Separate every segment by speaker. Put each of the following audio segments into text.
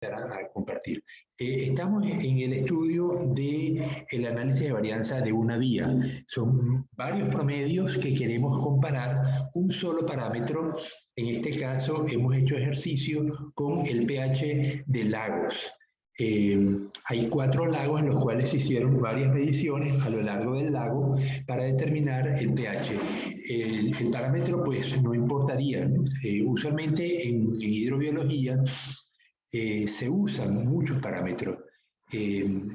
Speaker 1: empezar a compartir. Estamos en el estudio del análisis de varianza de una vía. Son varios promedios que queremos comparar un solo parámetro. En este caso hemos hecho ejercicio con el pH de lagos. Hay 4 lagos en los cuales se hicieron varias mediciones a lo largo del lago para determinar el pH. El parámetro pues no importaría, ¿no? Usualmente en hidrobiología se usan muchos parámetros.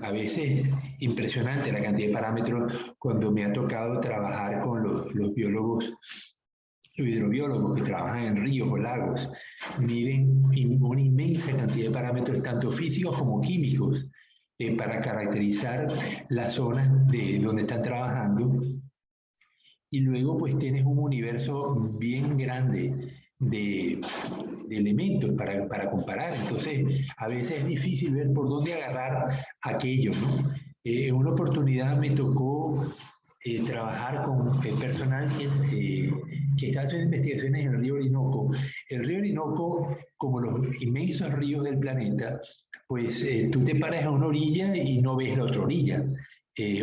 Speaker 1: A veces impresionante la cantidad de parámetros cuando me ha tocado trabajar con los biólogos, los hidrobiólogos que trabajan en ríos o lagos. Miden una inmensa cantidad de parámetros, tanto físicos como químicos, para caracterizar las zonas de donde están trabajando. Y luego pues tienes un universo bien grande de elementos para comparar. Entonces, a veces es difícil ver por dónde agarrar aquello, ¿no? En una oportunidad me tocó trabajar con personal que está haciendo investigaciones en el río Orinoco. El río Orinoco, como los inmensos ríos del planeta, pues tú te paras a una orilla y no ves la otra orilla.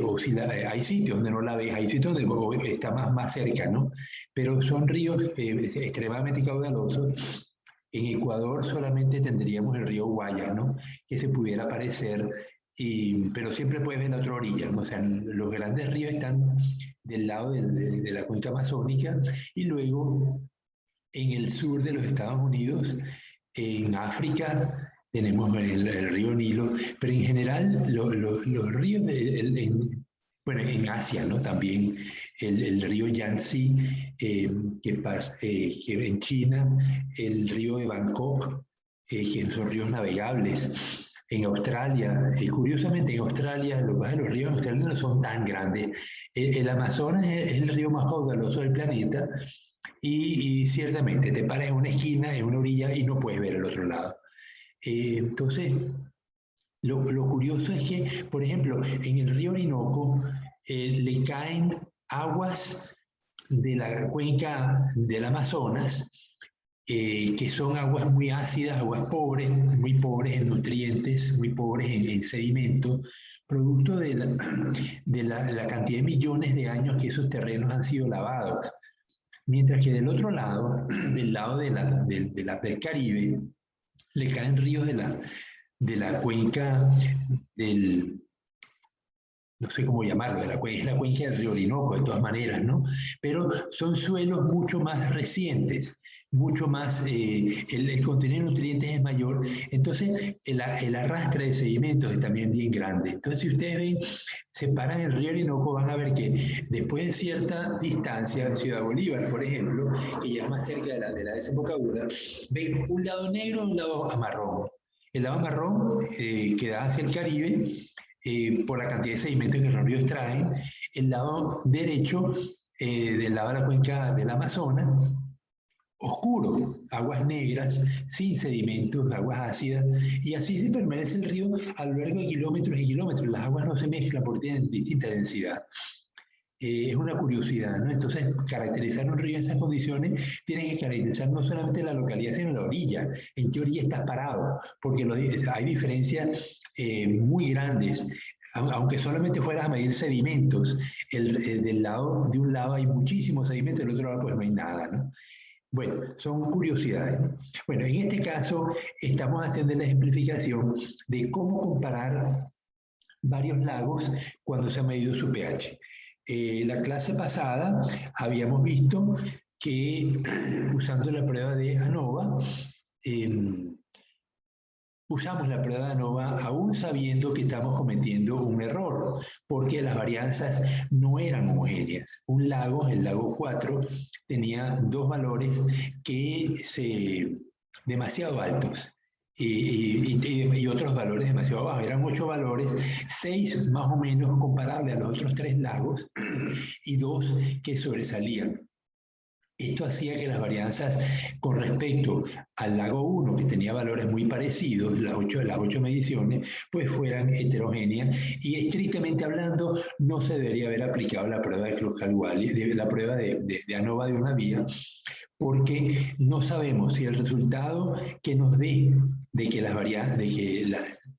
Speaker 1: O si hay sitios donde no la ves, hay sitios donde está más cerca, ¿no? Pero son ríos extremadamente caudalosos. En Ecuador solamente tendríamos el río Guayas, ¿no? Que se pudiera parecer, pero siempre puedes ver la otra orilla, ¿no? O sea, los grandes ríos están del lado de la cuenca amazónica y luego en el sur de los Estados Unidos, en África, tenemos el río Nilo, pero en general los ríos, bueno, en Asia, ¿no? También el río Yangtze, que en China, el río de Bangkok, que son ríos navegables. En Australia, curiosamente en Australia, los ríos australianos no son tan grandes. El Amazonas es el río más caudaloso del planeta y ciertamente te paras en una esquina, en una orilla y no puedes ver el otro lado. Entonces, lo curioso es que, por ejemplo, en el río Orinoco le caen aguas de la cuenca del Amazonas, que son aguas muy ácidas, aguas pobres, muy pobres en nutrientes, muy pobres en sedimento, producto de la cantidad de millones de años que esos terrenos han sido lavados. Mientras que del otro lado, del lado del Caribe, le caen ríos de la cuenca del, no sé cómo llamarlo, es la cuenca del río Orinoco, de todas maneras, ¿no? Pero son suelos mucho más recientes, mucho más, el contenido de nutrientes es mayor, entonces el arrastre de sedimentos es también bien grande. Entonces, si ustedes ven, separan el río Orinoco, van a ver que después de cierta distancia, Ciudad Bolívar, por ejemplo, que ya es más cerca de la desembocadura, ven un lado negro y un lado marrón. El lado marrón que da hacia el Caribe, por la cantidad de sedimentos que los ríos traen. El lado derecho, del lado de la cuenca del Amazonas, oscuro, aguas negras, sin sedimentos, aguas ácidas, y así se permanece el río a lo largo de kilómetros y kilómetros. Las aguas no se mezclan porque tienen distinta densidad. Es una curiosidad, ¿no? Entonces, caracterizar un río en esas condiciones tiene que caracterizar no solamente la localidad, sino la orilla, en qué orilla estás parado, porque hay diferencias muy grandes. Aunque solamente fueras a medir sedimentos, de un lado hay muchísimos sedimentos, del otro lado pues no hay nada, ¿no? Bueno, son curiosidades. Bueno, en este caso estamos haciendo la ejemplificación de cómo comparar varios lagos cuando se ha medido su pH. La clase pasada habíamos visto que usando la prueba de ANOVA, usamos la prueba de ANOVA aún sabiendo que estamos cometiendo un error, porque las varianzas no eran homogéneas. Un lago, el lago 4, tenía 2 valores demasiado altos. Y otros valores demasiado bajos. Eran 8 valores, 6 más o menos comparables a los otros 3 lagos y 2 que sobresalían. Esto hacía que las varianzas con respecto al lago 1, que tenía valores muy parecidos, las 8 mediciones, pues fueran heterogéneas y estrictamente hablando no se debería haber aplicado la prueba de Klugh-Wally, la prueba de ANOVA de una vía, porque no sabemos si el resultado que nos dé de que,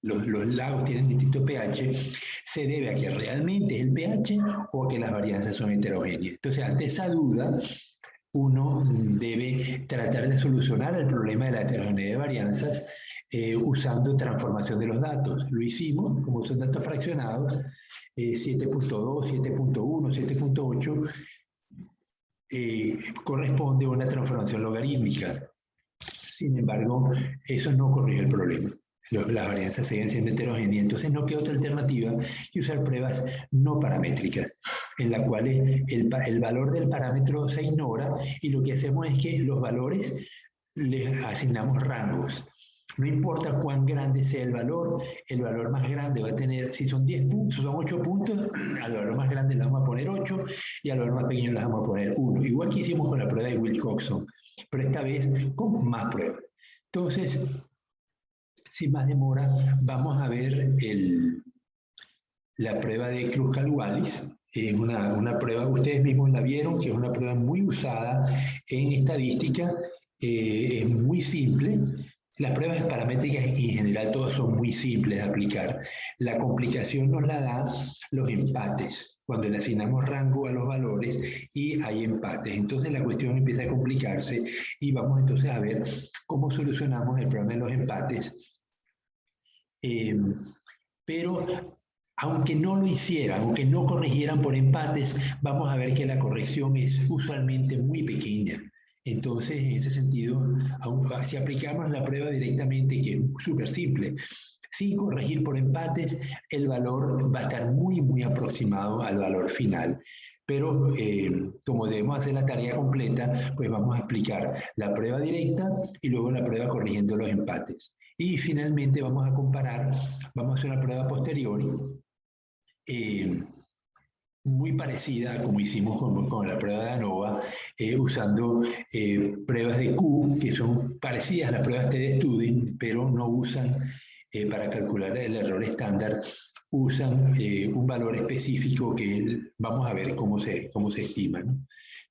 Speaker 1: los lagos tienen distintos pH se debe a que realmente es el pH o a que las varianzas son heterogéneas. Entonces, ante esa duda, uno debe tratar de solucionar el problema de la heterogeneidad de varianzas usando transformación de los datos. Lo hicimos, como son datos fraccionados, 7.2, 7.1, 7.8, corresponde a una transformación logarítmica. Sin embargo, eso no corrige el problema. Las varianzas siguen siendo heterogéneas, entonces no queda otra alternativa que usar pruebas no paramétricas, en las cuales el valor del parámetro se ignora y lo que hacemos es que los valores les asignamos rangos. No importa cuán grande sea el valor más grande va a tener, si son 10 puntos, son 8 puntos, al valor más grande le vamos a poner 8 y al valor más pequeño le vamos a poner 1. Igual que hicimos con la prueba de Wilcoxon, pero esta vez con más pruebas. Entonces, sin más demora, vamos a ver la prueba de Cruz-Wallis. Es una prueba, ustedes mismos la vieron, que es una prueba muy usada en estadística, es muy simple. Las pruebas paramétricas en general todas son muy simples de aplicar. La complicación nos la dan los empates, cuando le asignamos rango a los valores y hay empates. Entonces la cuestión empieza a complicarse y vamos entonces a ver cómo solucionamos el problema de los empates. Pero aunque no lo hicieran, aunque no corrigieran por empates, vamos a ver que la corrección es usualmente muy pequeña. Entonces, en ese sentido, si aplicamos la prueba directamente, que es súper simple, sin corregir por empates, el valor va a estar muy, muy aproximado al valor final. Pero como debemos hacer la tarea completa, pues vamos a aplicar la prueba directa y luego la prueba corrigiendo los empates. Y finalmente vamos a comparar, vamos a hacer una prueba posterior, muy parecida como hicimos con la prueba de ANOVA, usando pruebas de Q, que son parecidas a las pruebas TD-Student, pero no usan, para calcular el error estándar, usan un valor específico que vamos a ver cómo se estima, ¿no?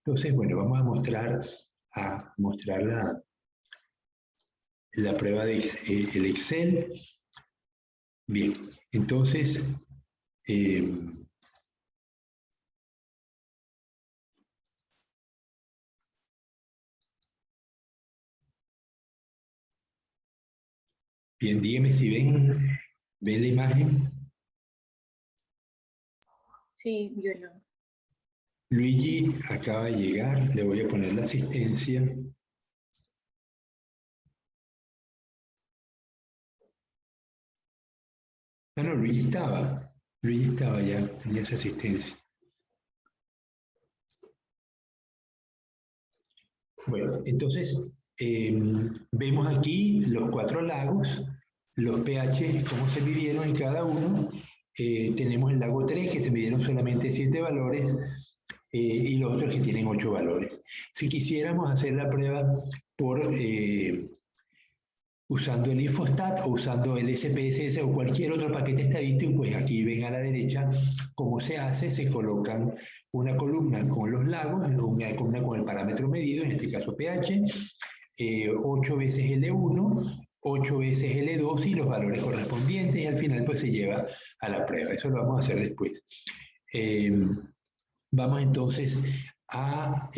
Speaker 1: Entonces, bueno, vamos a mostrar la prueba de el Excel. Bien, entonces, bien, dígame si ven la imagen.
Speaker 2: Sí, yo no.
Speaker 1: Luigi acaba de llegar, le voy a poner la asistencia. Ah, no, Luigi estaba ya, tenía su asistencia. Bueno, entonces, vemos aquí los 4 lagos, los pH, cómo se midieron en cada uno. Tenemos el lago 3, que se midieron solamente 7 valores, y los otros que tienen 8 valores. Si quisiéramos hacer la prueba por usando el Infostat o usando el SPSS o cualquier otro paquete estadístico, pues aquí ven a la derecha cómo se hace. Se colocan una columna con los lagos, una columna con el parámetro medido, en este caso pH, 8 veces L1, 8 veces L2 y los valores correspondientes, y al final pues se lleva a la prueba. Eso lo vamos a hacer después. Vamos entonces a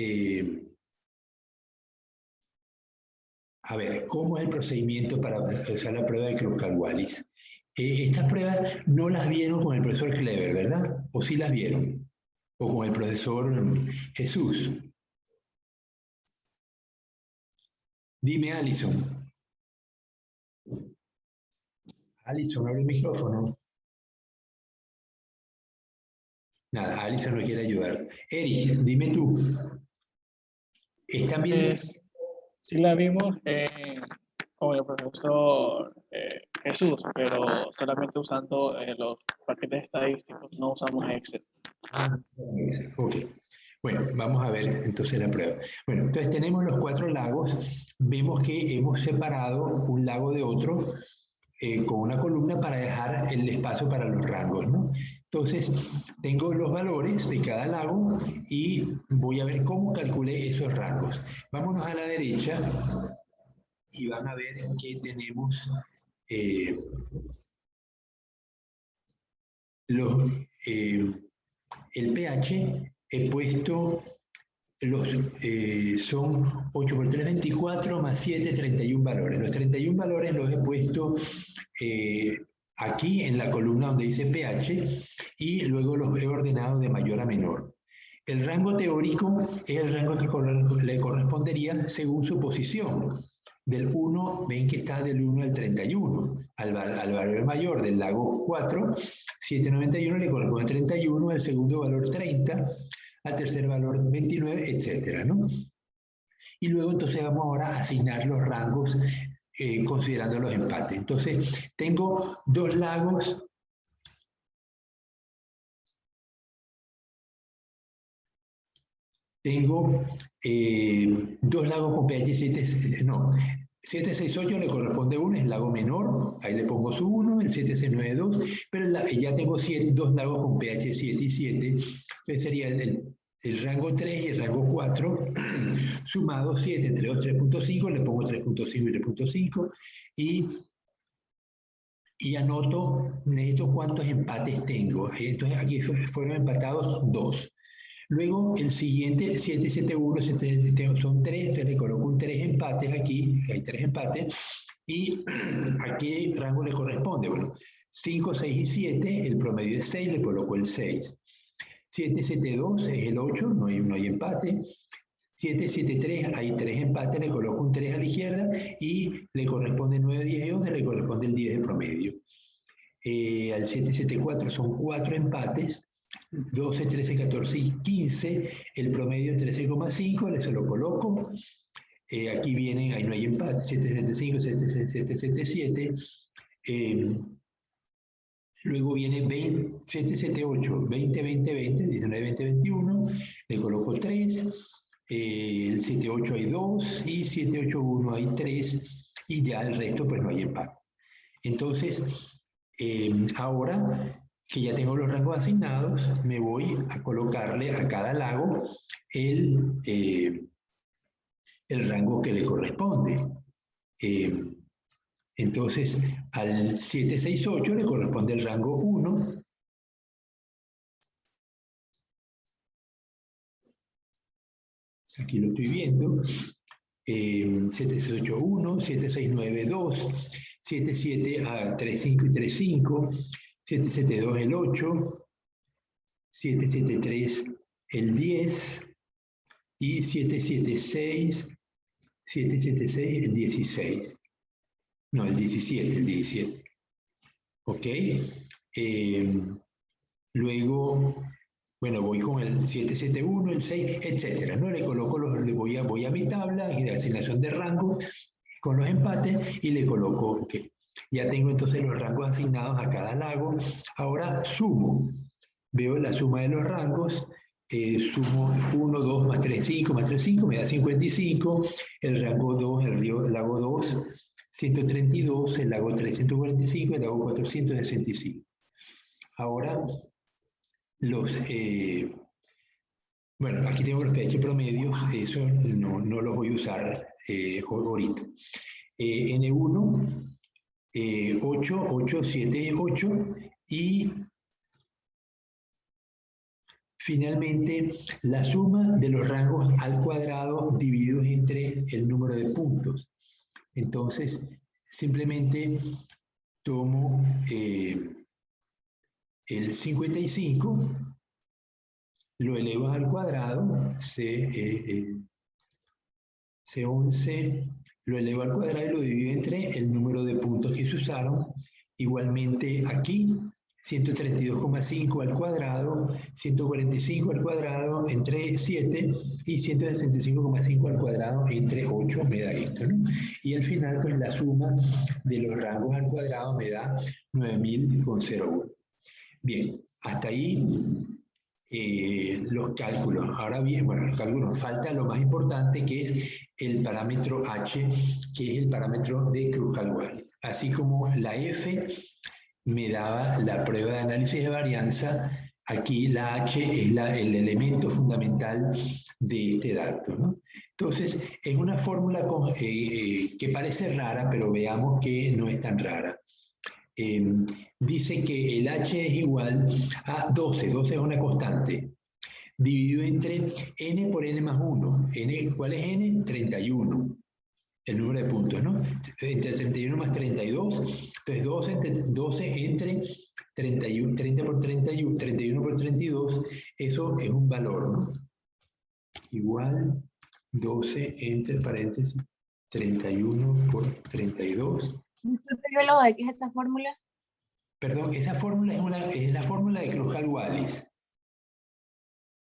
Speaker 1: ver, ¿cómo es el procedimiento para hacer la prueba de Cruz-Wallis? Estas pruebas no las vieron con el profesor Clever, ¿verdad? ¿O sí las vieron? ¿O con el profesor Jesús? Dime, Alison. Alison, abre el micrófono. Nada, Alison no quiere ayudar. Eric, dime tú. ¿Están viendo?
Speaker 3: Sí la vimos con el profesor Jesús, pero solamente usando los paquetes estadísticos, no usamos Excel.
Speaker 1: Ok. Bueno, vamos a ver entonces la prueba. Bueno, entonces tenemos los 4 lagos. Vemos que hemos separado un lago de otro con una columna para dejar el espacio para los rangos, ¿no? Entonces, tengo los valores de cada lago y voy a ver cómo calculé esos rangos. Vámonos a la derecha. y van a ver que tenemos el pH, he puesto son 8 por 3, 24, más 7, 31 valores. Los 31 valores los he puesto aquí en la columna donde dice pH y luego los he ordenado de mayor a menor. El rango teórico es el rango que le correspondería según su posición. Del 1, ven que está del 1 al 31, al valor mayor del lago 4, 791 le corresponde 31, al segundo valor 30, al tercer valor 29, etcétera, ¿no? Y luego entonces vamos ahora a asignar los rangos considerando los empates. Entonces tengo dos lagos. Tengo dos lagos con pH 7, no, 768 le corresponde uno, es el lago menor, ahí le pongo su 1, el 7692, pero ya tengo dos lagos con pH 7 y 7, entonces sería el rango 3 y el rango 4, sumado 7 entre 2, 3.5, le pongo 3.5 y 3.5, y anoto, necesito cuántos empates tengo. Entonces aquí fueron empatados 2. Luego el siguiente, 771, son 3, entonces le coloco un 3 empates aquí, hay 3 empates, y ¿a qué rango le corresponde? Bueno, 5, 6 y 7, el promedio es 6, le coloco el 6. 772 es el 8, no hay empate. 773, hay 3 empates, le coloco un 3 a la izquierda y le corresponde 9, 10 y 11, le corresponde el 10 de promedio. Al 774 son 4 empates, 12, 13, 14 y 15, el promedio 13,5, se lo coloco. Aquí vienen, ahí no hay empate, 775, 777. Luego viene 778, 20, 20, 20, 19, 20, 21, le coloco 3. El 78 hay 2 y 781 hay 3 y ya el resto pues no hay empate. Entonces, ahora que ya tengo los rangos asignados, me voy a colocarle a cada lago el rango que le corresponde. Entonces, al 768 le corresponde el rango 1. Aquí lo estoy viendo. 7681, 7692, 77 a 35 y 35, 772 el 8, 773 el 10 y 776 el 16. No, el 17. ¿Ok? Luego, bueno, voy con el 771, el 6, etcétera. ¿No? Le coloco voy a mi tabla de asignación de rangos con los empates y le coloco OK. Ya tengo entonces los rangos asignados a cada lago. Ahora sumo. Veo la suma de los rangos. Sumo 1, 2, más 3, 5, más 3, 5, me da 55. El rango 2, el lago 2, 132. El lago 3, 145. El lago 465. Ahora, bueno, aquí tengo los pH promedios, eso no los voy a usar ahorita. N1, 8, 8, 7, 8 y finalmente la suma de los rangos al cuadrado divididos entre el número de puntos. Entonces, simplemente tomo el 55, lo elevo al cuadrado, C11, lo elevo al cuadrado y lo divido entre el número de puntos que se usaron. Igualmente aquí, 132,5 al cuadrado, 145 al cuadrado entre 7 y 165,5 al cuadrado entre 8 me da esto, ¿no? Y al final, pues la suma de los rangos al cuadrado me da 9000,01. Bien, hasta ahí los cálculos. Ahora bien, bueno, los cálculos, falta lo más importante que es el parámetro H, que es el parámetro de Cruz-Wallis. Así como la F me daba la prueba de análisis de varianza, Aquí la H es el elemento fundamental de este dato, ¿no? Entonces, es una fórmula que parece rara, pero veamos que no es tan rara. Dice que el H es igual a 12, 12 es una constante, dividido entre n por n más 1. ¿Cuál es n? 31, el número de puntos, ¿no? Entre 31 más 32, entonces 12 entre 31, 30 por 31, 31 por 32, eso es un valor, ¿no? Igual 12 entre paréntesis 31 por 32.
Speaker 2: Disculpe, biólogo, ¿de qué es esa fórmula?
Speaker 1: Perdón, esa fórmula es la fórmula de Cruzcal-Wallis.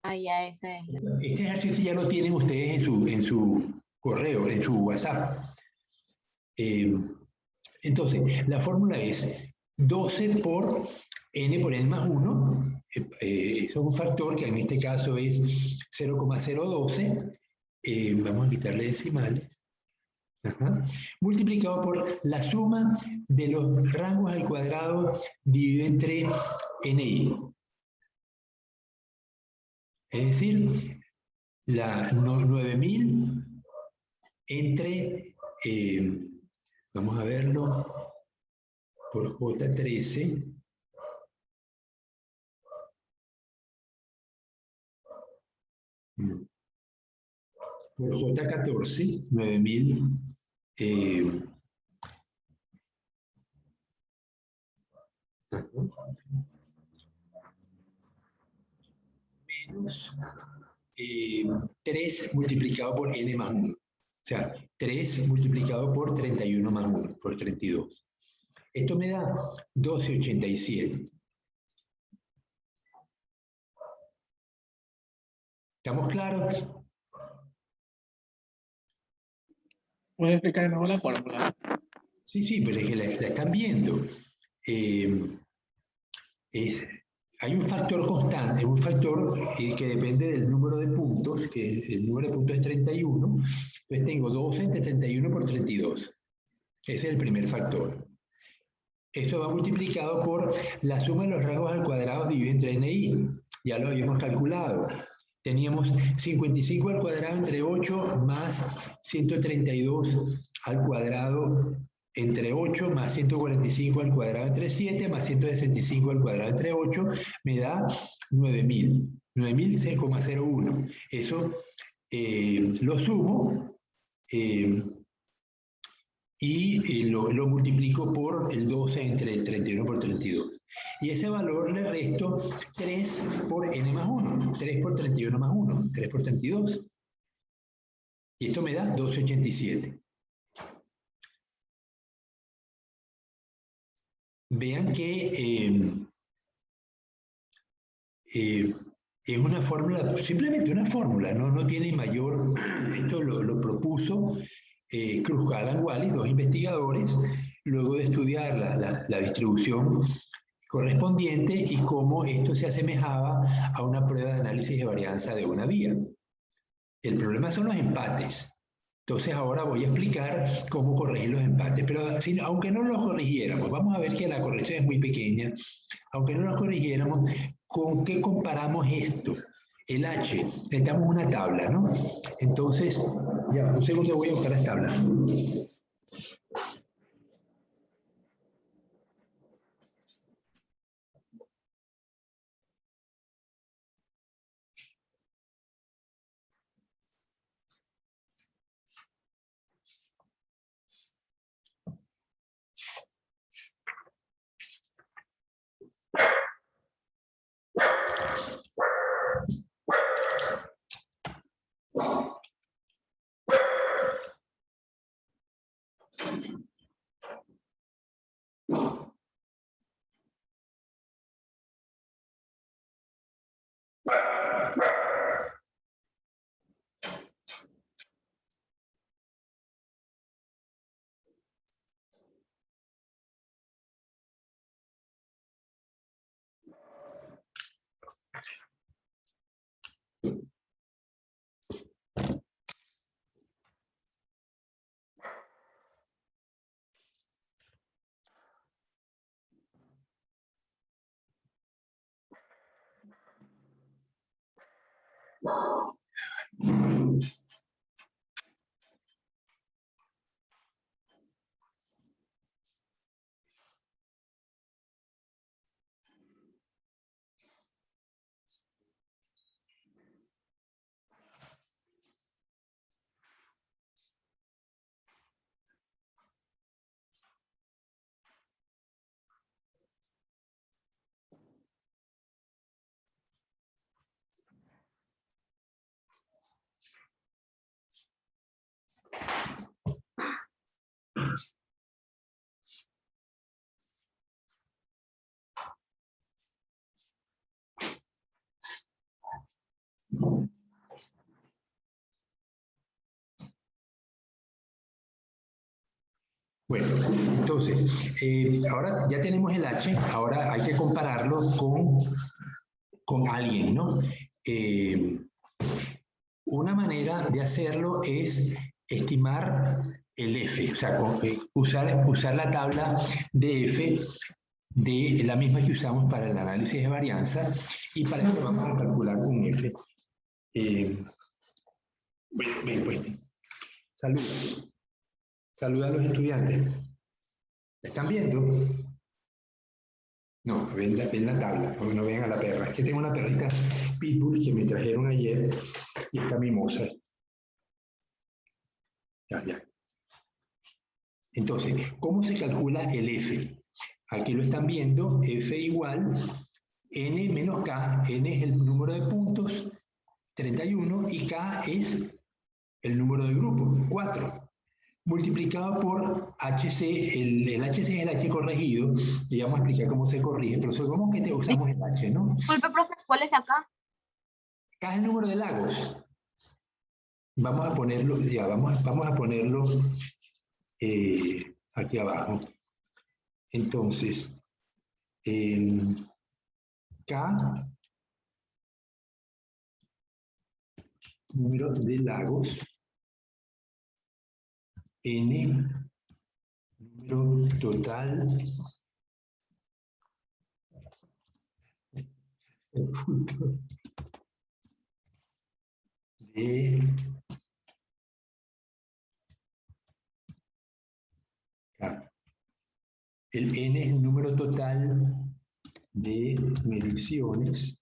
Speaker 2: Ah, ya, esa es.
Speaker 1: Este ejercicio ya lo tienen ustedes en su correo, en su WhatsApp. Entonces, la fórmula es 12 por n más 1. Eso es un factor que en este caso es 0,012. Vamos a quitarle decimales. Ajá. Multiplicado por la suma de los rangos al cuadrado dividido entre ni. Es decir, la 9000 entre, vamos a verlo, por J13, por J14, 9000, menos 3 multiplicado por n más 1. O sea, 3 multiplicado por 31 más 1, por 32. Esto me da 1287. ¿Estamos claros?
Speaker 3: ¿Puede explicar de nuevo la fórmula?
Speaker 1: Sí, pero es que la están viendo. Hay un factor constante, un factor que depende del número de puntos, que el número de puntos es 31. Entonces tengo 12 entre 31 por 32. Ese es el primer factor. Esto va multiplicado por la suma de los rangos al cuadrado dividido entre ni. Ya lo habíamos calculado. Teníamos 55 al cuadrado entre 8 más 132 al cuadrado entre 8 más 145 al cuadrado entre 7 más 165 al cuadrado entre 8 me da 9000. 9000,01. Eso lo sumo y lo multiplico por el 12 entre el 31 por 32. Y ese valor le resto 3 por n más 1. 3 por 31 más 1. 3 por 32. Y esto me da 1287. Vean que es una fórmula, simplemente una fórmula, no tiene mayor. Esto lo propuso Cruzcal-Wallis, dos investigadores, luego de estudiar la distribución correspondiente y cómo esto se asemejaba a una prueba de análisis de varianza de una vía. El problema son los empates. Entonces ahora voy a explicar cómo corregir los empates, pero aunque no los corrigiéramos, vamos a ver que la corrección es muy pequeña, aunque no los corrigiéramos, ¿con qué comparamos esto? El H, necesitamos una tabla, ¿no? Entonces, ya, un segundo voy a buscar las tablas. Bueno, entonces, ahora ya tenemos el H, ahora hay que compararlo con alguien, ¿no? Una manera de hacerlo es estimar el F, o sea, usar la tabla de F de la misma que usamos para el análisis de varianza, y para eso vamos a calcular un F. Pues, saluda. Saluda a los estudiantes. ¿Me están viendo? No, ven la tabla, no ven a la perra. Es que tengo una perrita pitbull que me trajeron ayer y está mimosa. Ya. Entonces, ¿cómo se calcula el F? Aquí lo están viendo, F igual N menos K. N es el número de puntos, 31, y K es el número de grupos, 4. Multiplicado por HC, el HC es el H corregido, y ya vamos a explicar cómo se corrige, pero supongamos que usamos el H, ¿no?
Speaker 2: Disculpe, profe, ¿cuál es acá?
Speaker 1: Acá es el número de lagos. Vamos a ponerlo, ya, vamos a ponerlo aquí abajo. Entonces, K, número de lagos, N, número total de puntos de K. El N es el número total de mediciones.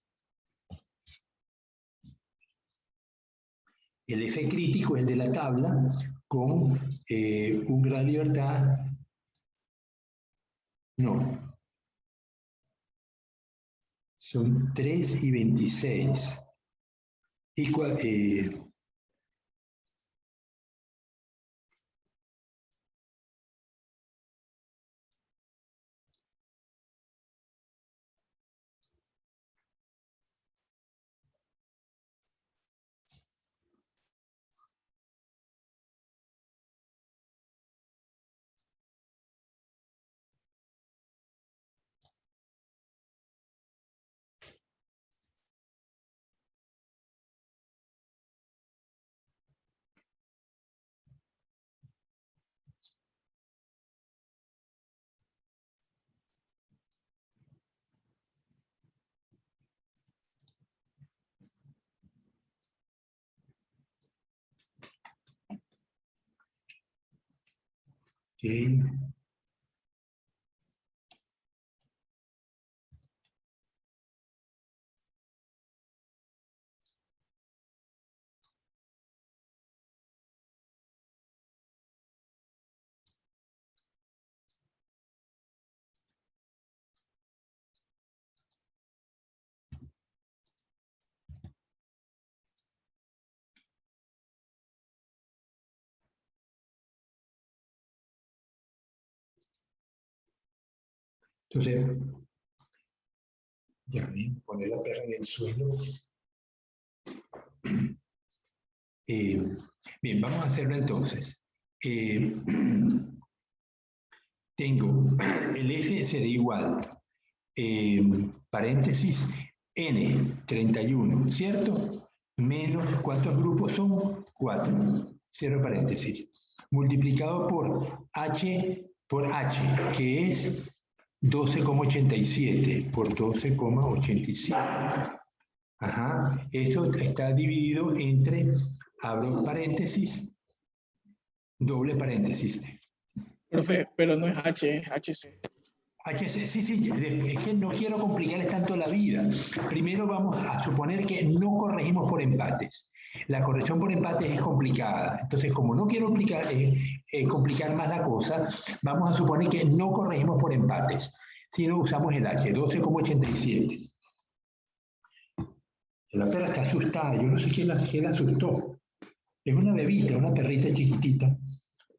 Speaker 1: El F crítico es el de la tabla con un grado de libertad. No. Son 3 y 26. Okay. Entonces, ya ven, poner la perra en el suelo. Bien, vamos a hacerlo entonces. Tengo el F será igual, paréntesis, N, 31, ¿cierto? Menos, ¿cuántos grupos son? 4, cierro paréntesis. Multiplicado por H, que es 12,87 por 12,87. Ajá, esto está dividido entre, abro paréntesis, doble paréntesis.
Speaker 3: Profe, pero no es H, es HC.
Speaker 1: Sí, sí, es que no quiero complicarles tanto la vida. Primero vamos a suponer que no corregimos por empates. La corrección por empates es complicada. Entonces, como no quiero complicar más la cosa, vamos a suponer que no corregimos por empates, sino usamos el H, 12,87. La perra está asustada, yo no sé quién la asustó. Es una bebita, una perrita chiquitita,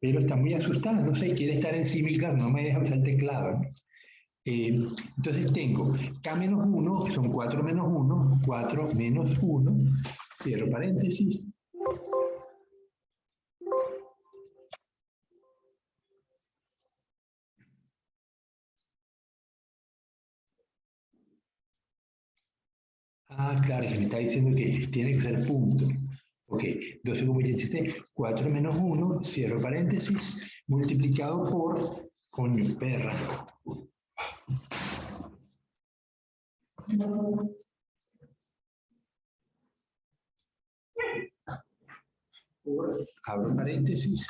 Speaker 1: pero está muy asustada, no sé, quiere estar encima y claro, no me deja usar el teclado, ¿no? Entonces tengo K menos 1, son 4 menos 1, 4 menos 1, cierro paréntesis. Ah, claro, se me está diciendo que tiene que ser punto. Ok, 12,86, 4 menos 1, cierro paréntesis, multiplicado por, coño, perra. Abro paréntesis,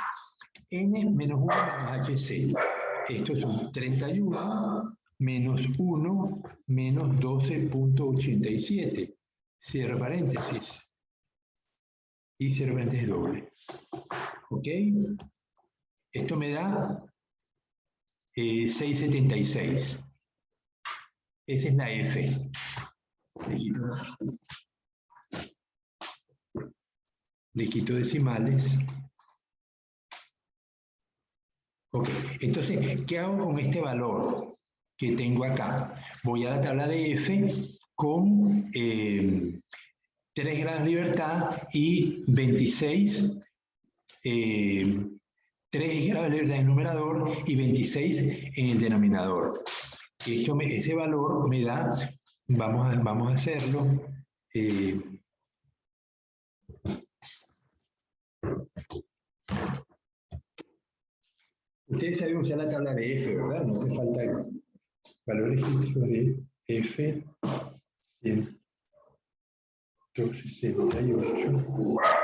Speaker 1: n menos 1 menos hc. Esto son 31 menos 1 menos 12,87. Cierro paréntesis. Y cierro paréntesis doble. ¿Ok? Esto me da 6,76. Esa es la F. Le quito decimales. Ok, entonces, ¿qué hago con este valor que tengo acá? Voy a la tabla de F con 3 grados de libertad y 26, 3 grados de libertad en el numerador y 26 en el denominador. Ese valor me da, vamos a hacerlo, ustedes saben usar la tabla de F, ¿verdad? No hace falta valores críticos de F, 168.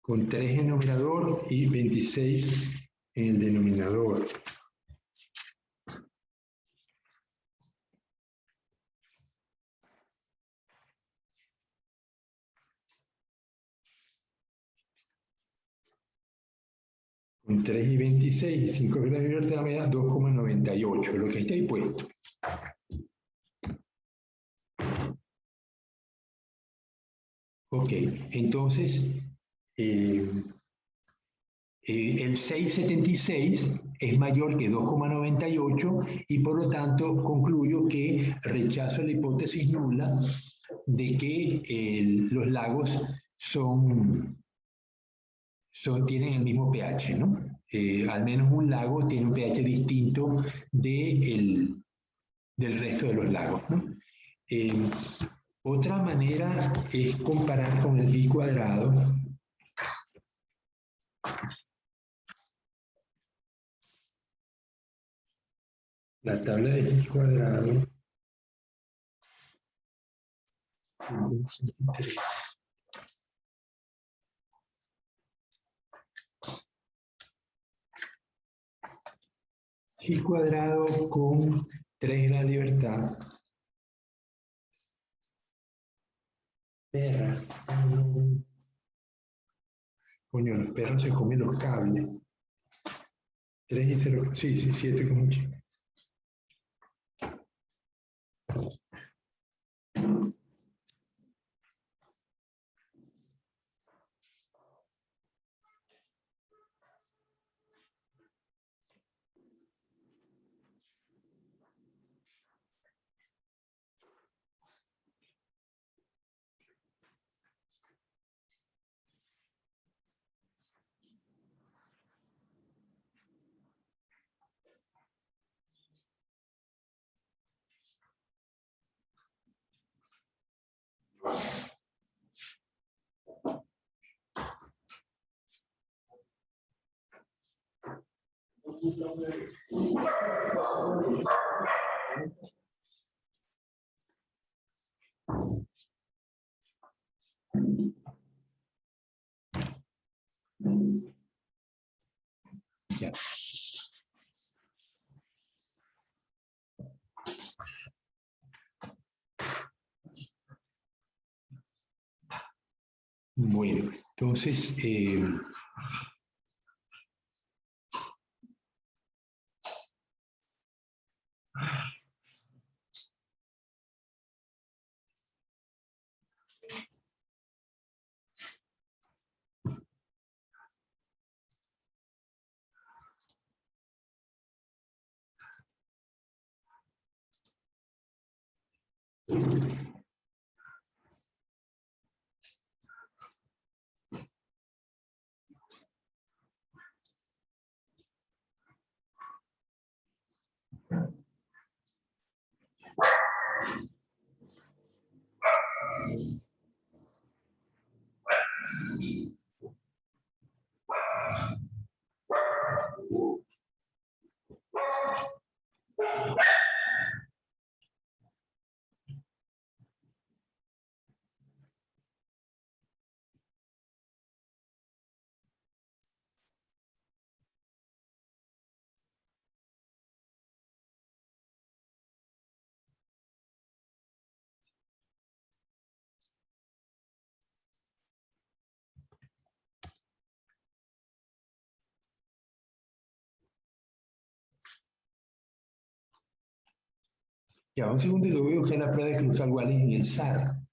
Speaker 1: Con 3 en el numerador y 26 en el denominador. Con 3 y 26 y 5 grados de libertad me da 2,98, lo que está ahí puesto. Ok, entonces el 6,76 es mayor que 2,98 y por lo tanto concluyo que rechazo la hipótesis nula de que los lagos tienen el mismo pH, ¿no? Al menos un lago tiene un pH distinto del resto de los lagos, ¿no? Otra manera es comparar con el I cuadrado. La tabla de I cuadrado. 163. I cuadrado con 3 grados de libertad. Perra. Coño, los perros se comen los cables. 3 y 0. Sí, 7 con mucho. Ya. Bueno, entonces, ya, un segundo y lo voy a buscar la prueba de cruzar iguales en el SAR.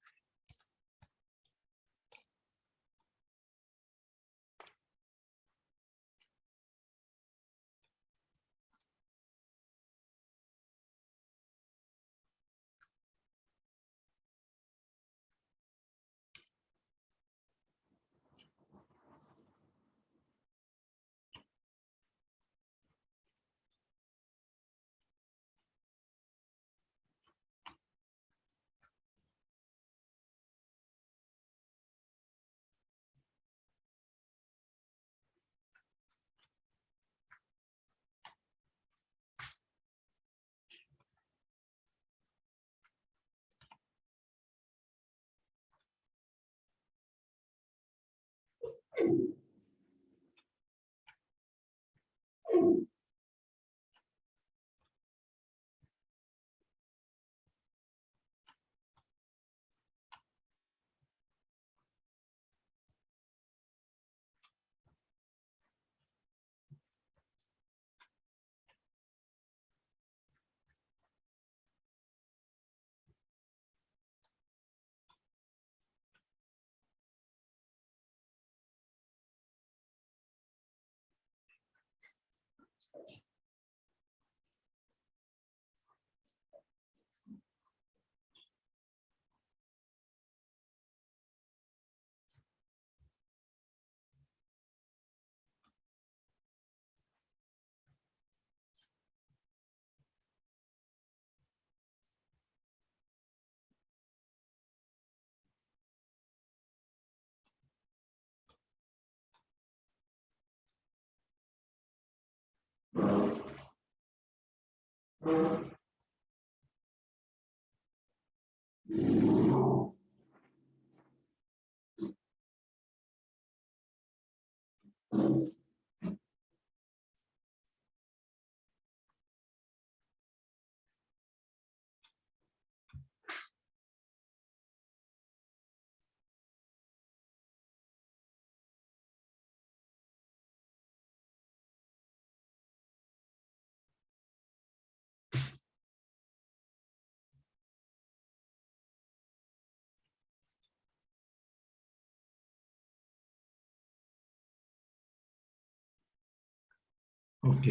Speaker 1: Ok,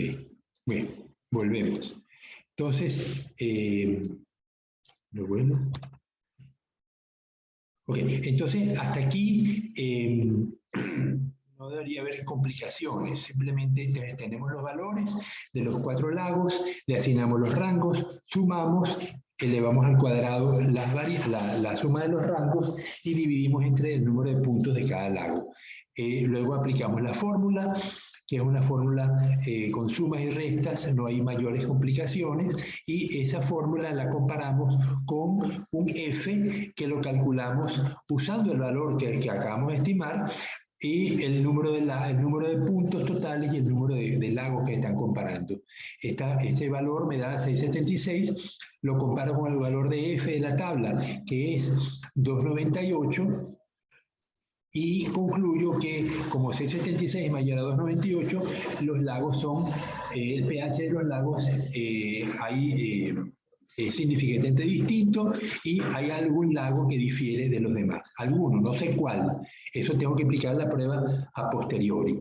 Speaker 1: bueno, volvemos. Entonces, lo bueno. Ok, entonces hasta aquí no debería haber complicaciones, simplemente entonces, tenemos los valores de los 4 lagos, le asignamos los rangos, sumamos, elevamos al cuadrado la suma de los rangos y dividimos entre el número de puntos de cada lago. Luego aplicamos la fórmula, que es una fórmula con sumas y restas, no hay mayores complicaciones, y esa fórmula la comparamos con un f que lo calculamos usando el valor que acabamos de estimar, y el número de puntos totales y el número de lagos que están comparando. Ese valor me da 676, lo comparo con el valor de f de la tabla, que es 298, y concluyo que como 676 es mayor a 298, los lagos son, el pH de los lagos es significativamente distinto, y hay algún lago que difiere de los demás. Alguno, no sé cuál. Eso tengo que aplicar la prueba a posteriori.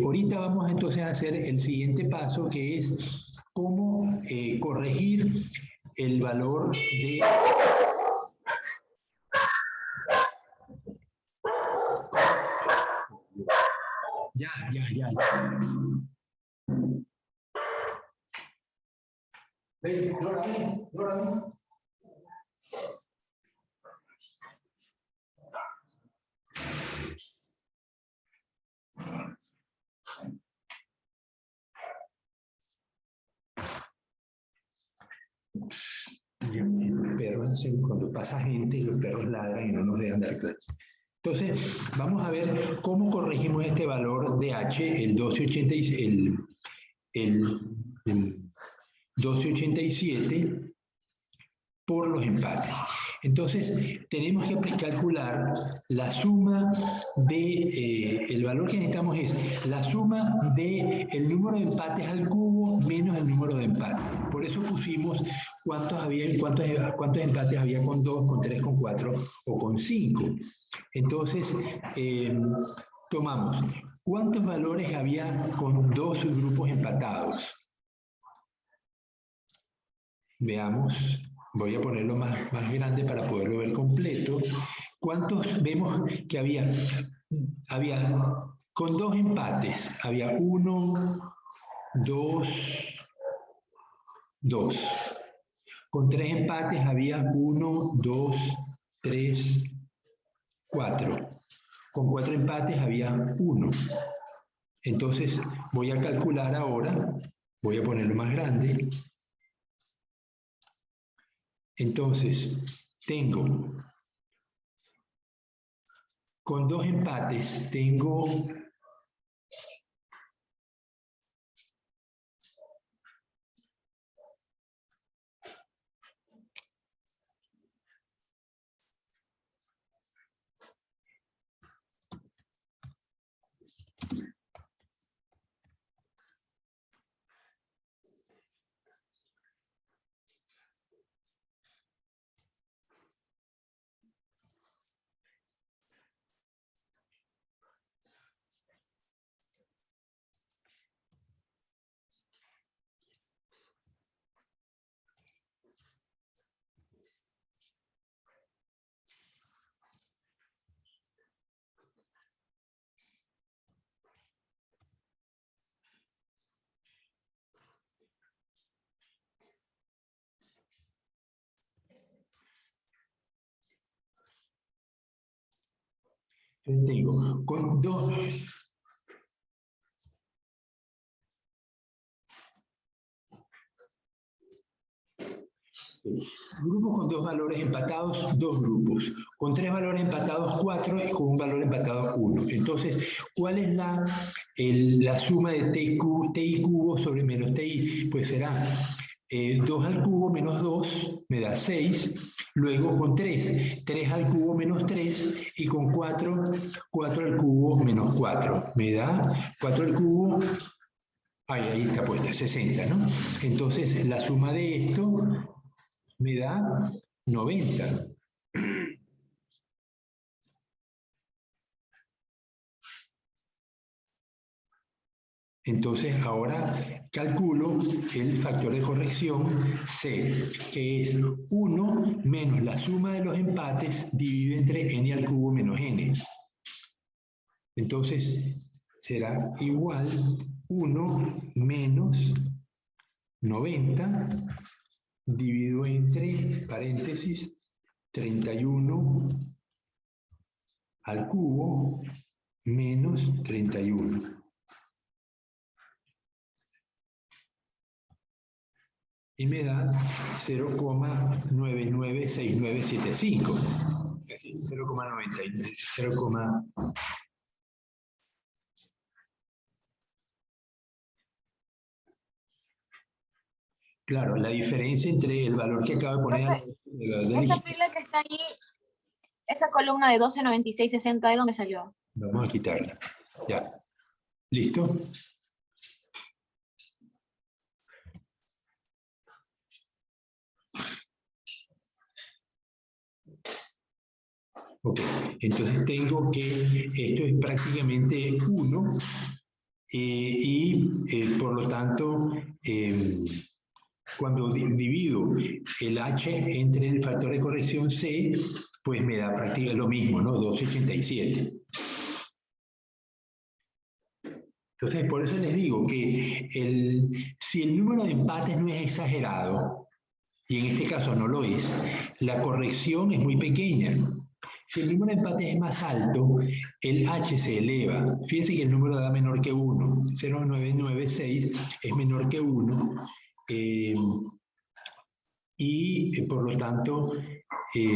Speaker 1: Ahorita vamos entonces a hacer el siguiente paso, que es cómo corregir el valor de... Ya. Ven, Nora. Los perros, cuando pasa gente, los perros ladran y no nos dejan dar clase. Entonces, vamos a ver cómo corregimos este valor de H, el 1287, por los empates. Entonces, tenemos que calcular la suma de, el valor que necesitamos es la suma del número de empates al cubo menos el número de empates. Por eso pusimos cuántos empates había con 2, con 3, con 4 o con 5. Entonces, tomamos cuántos valores había con 2 grupos empatados. Veamos. Voy a ponerlo más grande para poderlo ver completo. ¿Cuántos vemos que había? Había con 2 empates. Había 1, 2, 2. Con 3 empates había 1, 2, 3, 4. Con 4 empates había 1. Entonces voy a calcular ahora. Voy a ponerlo más grande. Entonces, tengo, con 2 empates, tengo con 2... Grupos con 2 valores empatados, 2 grupos. Con 3 valores empatados, 4, y con un valor empatado, 1. Entonces, ¿cuál es la suma de ti cubo sobre menos ti? Pues será 2 al cubo menos 2 me da 6. Luego con 3 al cubo menos 3, y con 4 al cubo menos 4. Me da 4 al cubo, ahí está puesta, 60, ¿no? Entonces, la suma de esto me da 90. Entonces ahora calculo el factor de corrección C, que es 1 menos la suma de los empates dividido entre n al cubo menos n. Entonces será igual 1 menos 90 dividido entre, paréntesis, 31 al cubo menos 31. y me da 0,996975. Es decir, 0,99. Claro, la diferencia entre el valor que acabo de poner
Speaker 2: Esa fila que está ahí, esa columna de 129660, ¿de dónde salió?
Speaker 1: Vamos a quitarla. Ya. ¿Listo? Ok, entonces tengo que esto es prácticamente 1 por lo tanto, cuando divido el h entre el factor de corrección c, pues me da prácticamente lo mismo, ¿no? 287. Entonces, por eso les digo que si el número de empates no es exagerado, y en este caso no lo es, la corrección es muy pequeña. Si el número de empates es más alto, el H se eleva. Fíjense que el número da menor que 1. 0,996 es menor que 1. Por lo tanto, se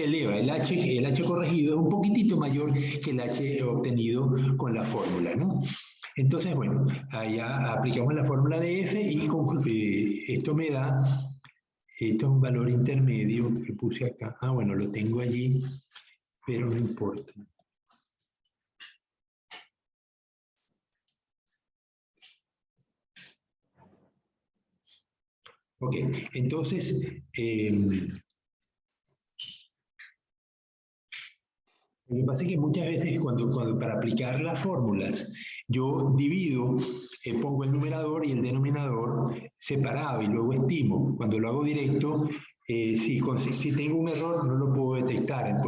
Speaker 1: eleva. El H corregido es un poquitito mayor que el H obtenido con la fórmula, ¿no? Entonces, bueno, allá aplicamos la fórmula de F y esto me da, esto es un valor intermedio que puse acá. Ah, bueno, lo tengo allí, pero no importa. Ok, entonces, lo que pasa es que muchas veces cuando para aplicar las fórmulas, yo divido, pongo el numerador y el denominador separado y luego estimo. Cuando lo hago directo, si tengo un error no lo puedo detectar.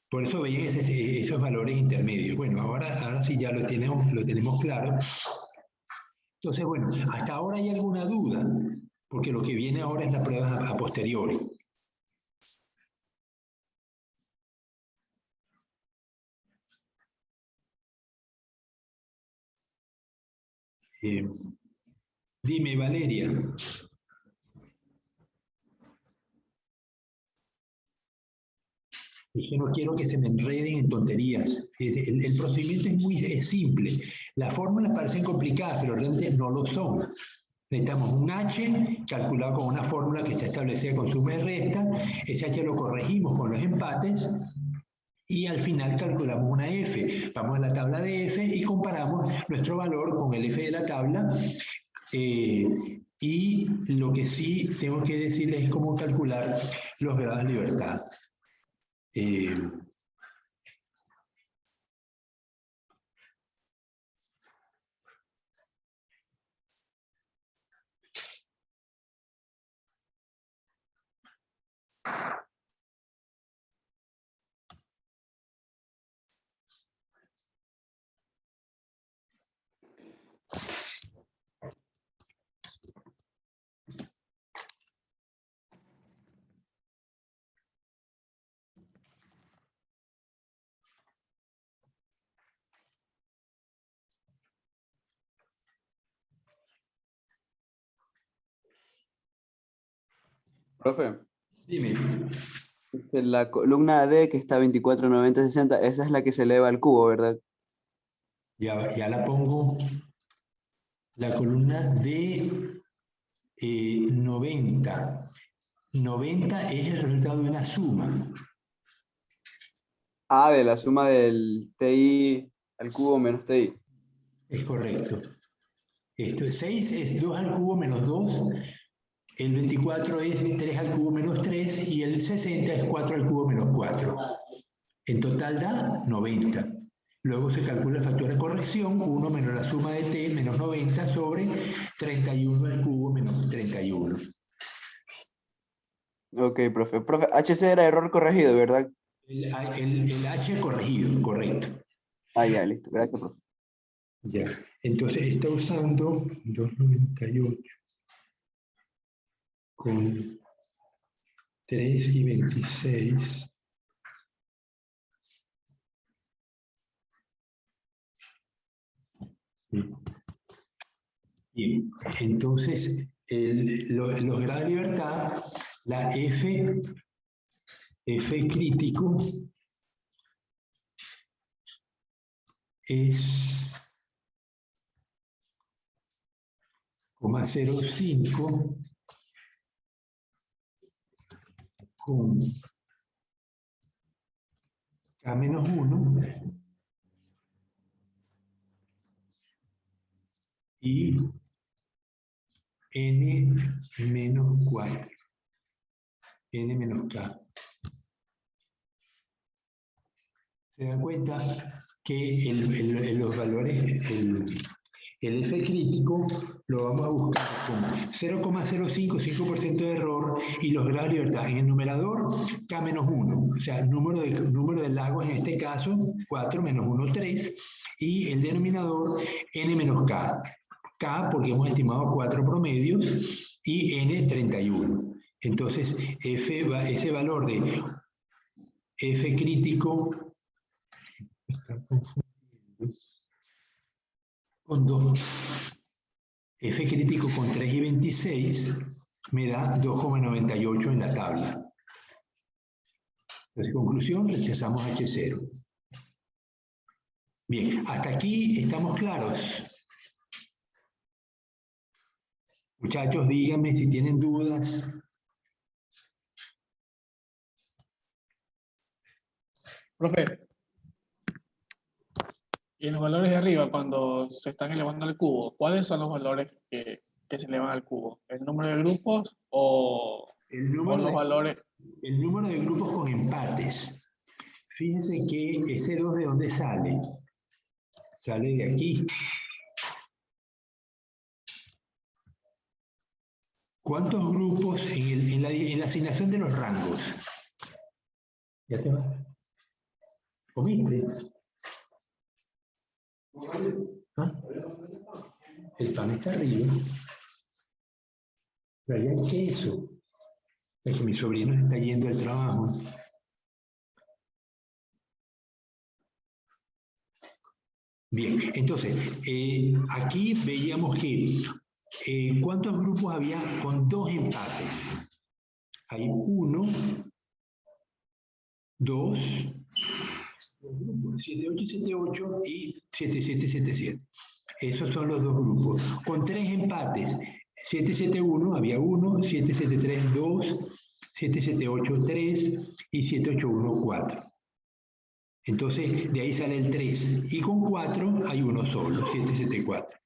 Speaker 1: Por eso veían esos valores intermedios. Bueno, ahora sí ya lo tenemos claro. Entonces, bueno, hasta ahora hay alguna duda, porque lo que viene ahora es la prueba a posteriori. Dime, Valeria. Yo no quiero que se me enreden en tonterías. El procedimiento es simple. Las fórmulas parecen complicadas, pero realmente no lo son. Necesitamos un H calculado con una fórmula que está establecida con suma y resta. Ese H lo corregimos con los empates y al final calculamos una F. Vamos a la tabla de F y comparamos nuestro valor con el F de la tabla. Y lo que sí tengo que decirles es cómo calcular los grados de libertad.
Speaker 4: Profe,
Speaker 1: Dime.
Speaker 4: la columna D que está 24, 90, 60, esa es la que se eleva al cubo, ¿verdad?
Speaker 1: Ya la pongo. La columna de 90. 90 es el resultado de una suma.
Speaker 4: Ah, de la suma del TI al cubo menos TI.
Speaker 1: Es correcto. Esto es 6 es 2 al cubo menos 2. El 24 es 3 al cubo menos 3 y el 60 es 4 al cubo menos 4. En total da 90. Luego se calcula el factor de corrección, 1 menos la suma de t menos 90 sobre 31 al cubo menos 31.
Speaker 4: Ok, profe. Profe, HC era error corregido, ¿verdad?
Speaker 1: El H corregido, correcto.
Speaker 4: Ah, ya, listo. Gracias, profe.
Speaker 1: Ya. Entonces está usando 298 con 3 y 26. Sí. Bien, entonces, los grados de libertad, la F crítico es 0,05 con K-1 y N-4, N-K. Se dan cuenta que los valores, el F crítico lo vamos a buscar con 0,05% de error y los grados de libertad. En el numerador, K-1, o sea, el número de lagos en este caso, 4 menos 1, 3, y el denominador, N-K. K porque hemos estimado 4 promedios y N 31. Entonces, ese valor de F crítico con 2, F crítico con 3 y 26 me da 2,98 en la tabla. Entonces, conclusión, rechazamos H0. Bien, hasta aquí estamos claros. Muchachos, díganme si tienen dudas.
Speaker 3: Profe, y en los valores de arriba, cuando se están elevando al cubo, ¿cuáles son los valores que se elevan al cubo? ¿El número de grupos o los valores?
Speaker 1: El número de grupos con empates. Fíjense que ese 2 ¿de dónde sale? Sale de aquí. ¿Cuántos grupos en la asignación de los rangos? ¿Ya te vas? ¿Comiste? ¿Ah? El pan está arriba. Pero allá hay queso. Es que mi sobrino está yendo al trabajo. Bien, entonces, aquí veíamos que ¿cuántos grupos había con 2 empates? Hay 1, 2, 7878 y 7777. Esos son los 2 grupos. Con 3 empates, 771 había 1, 773 2, 778 3 y 781 4. Entonces, de ahí sale el 3. Y con 4 hay uno solo, 774.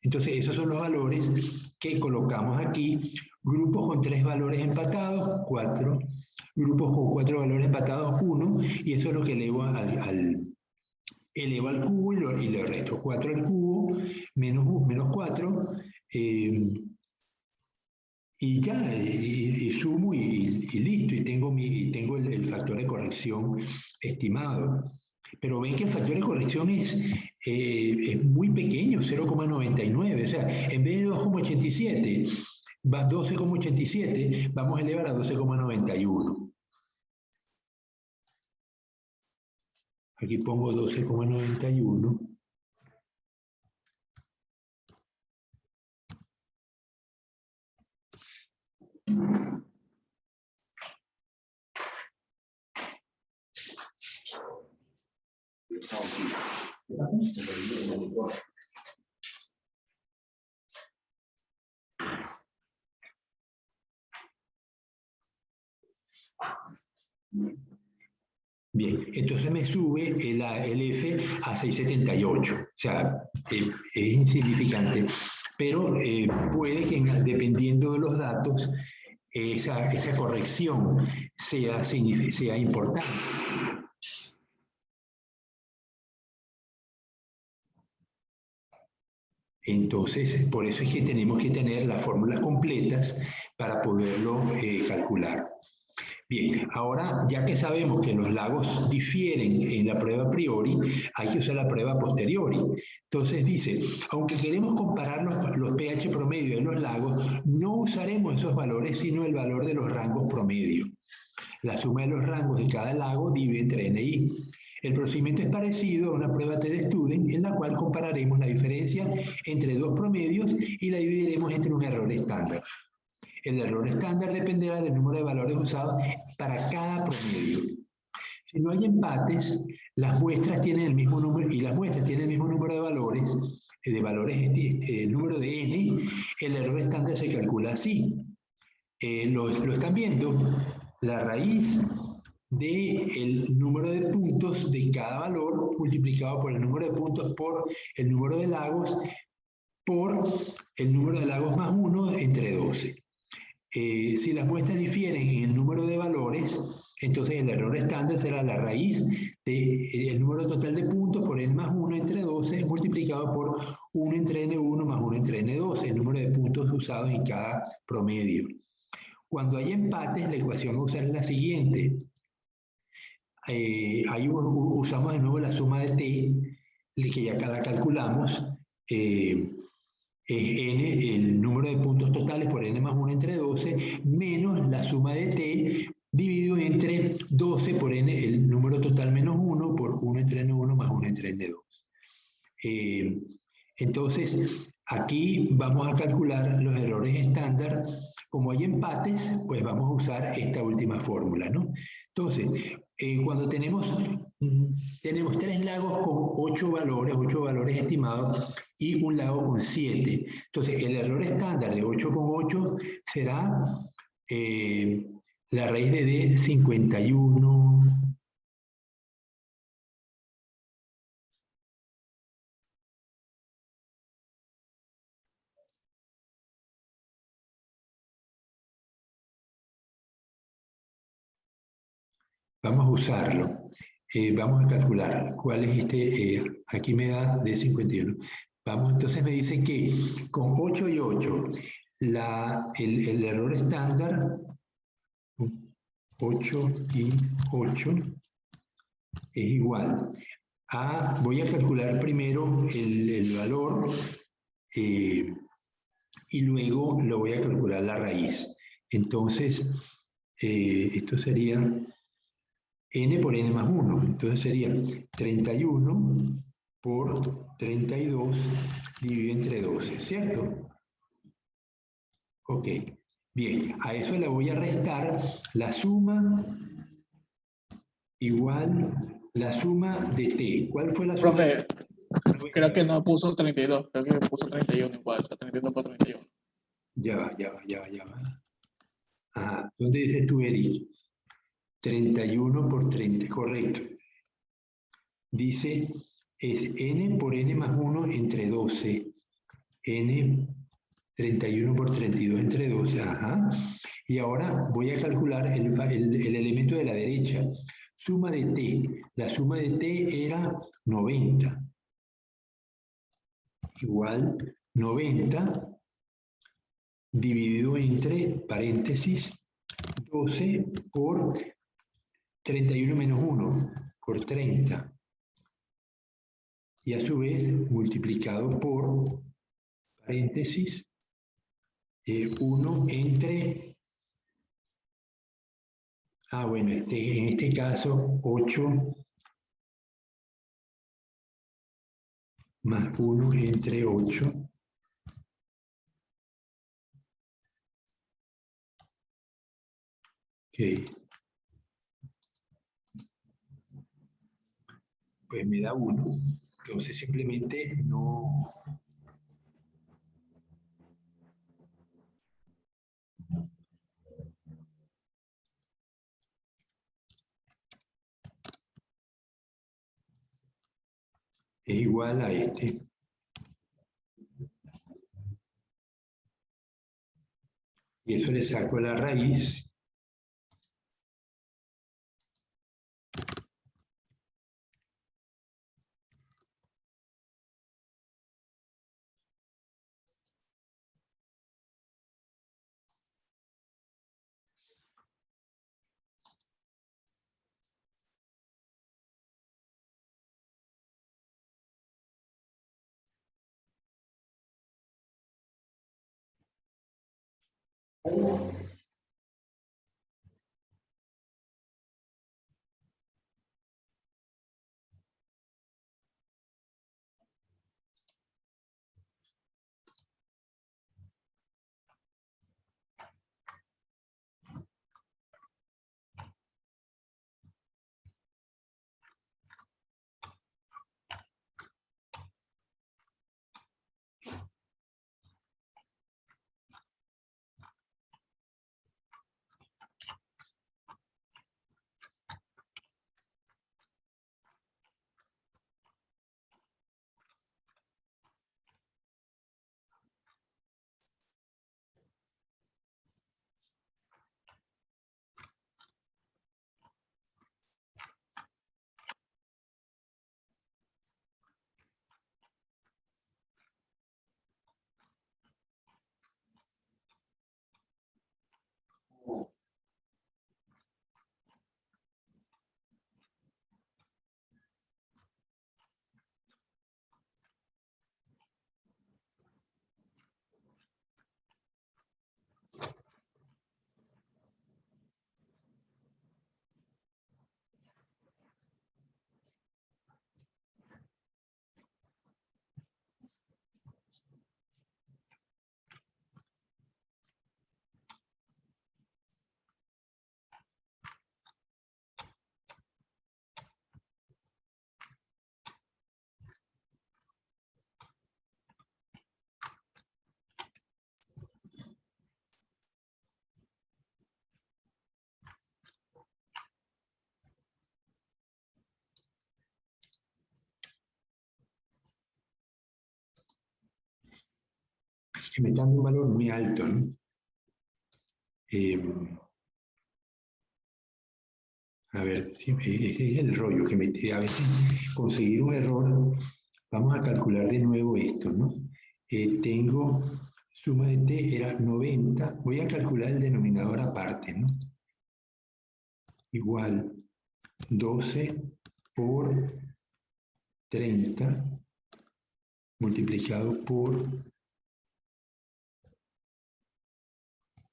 Speaker 1: Entonces, esos son los valores que colocamos aquí. Grupos con 3 valores empatados, 4. Grupos con 4 valores empatados, 1. Y eso es lo que elevo al cubo y le resto 4 al cubo, menos 4. Y ya, y sumo y listo, y tengo el factor de corrección estimado. Pero ven que el factor de corrección es muy pequeño, 0,99. O sea, en vez de 2,87, 12,87, vamos a elevar a 12,91. Aquí pongo 12,91. Bien, entonces me sube el F a 678, o sea, es insignificante, pero puede que dependiendo de los datos, esa corrección sea importante. Entonces, por eso es que tenemos que tener las fórmulas completas para poderlo calcular. Bien, ahora ya que sabemos que los lagos difieren en la prueba a priori, hay que usar la prueba a posteriori. Entonces dice, aunque queremos comparar los pH promedio de los lagos, no usaremos esos valores, sino el valor de los rangos promedio. La suma de los rangos de cada lago divide entre N y I. El procedimiento es parecido a una prueba T-de-Student en la cual compararemos la diferencia entre dos promedios y la dividiremos entre un error estándar. El error estándar dependerá del número de valores usados para cada promedio. Si no hay empates, las muestras tienen el mismo número y las muestras tienen el mismo número de valores, el número de n, el error estándar se calcula así. Lo están viendo, la raíz del número de puntos de cada valor multiplicado por el número de puntos por el número de lagos por el número de lagos más 1 entre 12. Si las muestras difieren en el número de valores, entonces el error estándar será la raíz del número total de puntos por n más 1 entre 12 multiplicado por 1 entre n1 más 1 entre n12, el número de puntos usados en cada promedio. Cuando hay empates, la ecuación a usar es la siguiente. Ahí usamos de nuevo la suma de t, que ya la calculamos. N, el número de puntos totales por n más 1 entre 12, menos la suma de t dividido entre 12 por n, el número total menos 1, por 1 entre n1 más 1 entre n2. Entonces, aquí vamos a calcular los errores estándar. Como hay empates, pues vamos a usar esta última fórmula, ¿no? Entonces, cuando tenemos 3 lagos con 8 valores estimados, y un lago con 7. Entonces, el error estándar de 8 con 8 será la raíz de D 51. Vamos a usarlo. Vamos a calcular cuál es aquí me da D51. Vamos, entonces me dice que con 8 y 8, el error estándar, 8 y 8, es igual a, voy a calcular primero el valor y luego lo voy a calcular la raíz. Entonces, esto sería n por n más 1. Entonces sería 31 por 32 dividido entre 12, ¿cierto? Ok. Bien, a eso le voy a restar la suma igual la suma de t. ¿Cuál fue la suma?
Speaker 3: Profe, creo que no puso 32, creo que puso 31 igual, o sea, 31 por 31.
Speaker 1: Ya va. Ajá, ¿dónde dices tú, Eric? 31 por 30, correcto. Dice, es n por n más 1 entre 12. N 31 por 32 entre 12, ajá. Y ahora voy a calcular el elemento de la derecha. Suma de t. La suma de t era 90. Igual 90 dividido entre, paréntesis, 12 por 31 menos 1, por 30. Y a su vez multiplicado por, paréntesis, 1 entre, bueno, en este caso 8 más 1 entre 8. Ok. Pues me da 1. Entonces simplemente no... es igual a este. Y eso le saco la raíz. que me está dando un valor muy alto, ¿no? A ver, ese es el rollo, que a veces conseguir un error. Vamos a calcular de nuevo esto, ¿no? Tengo suma de t era 90, voy a calcular el denominador aparte, ¿no? Igual 12 por 30 multiplicado por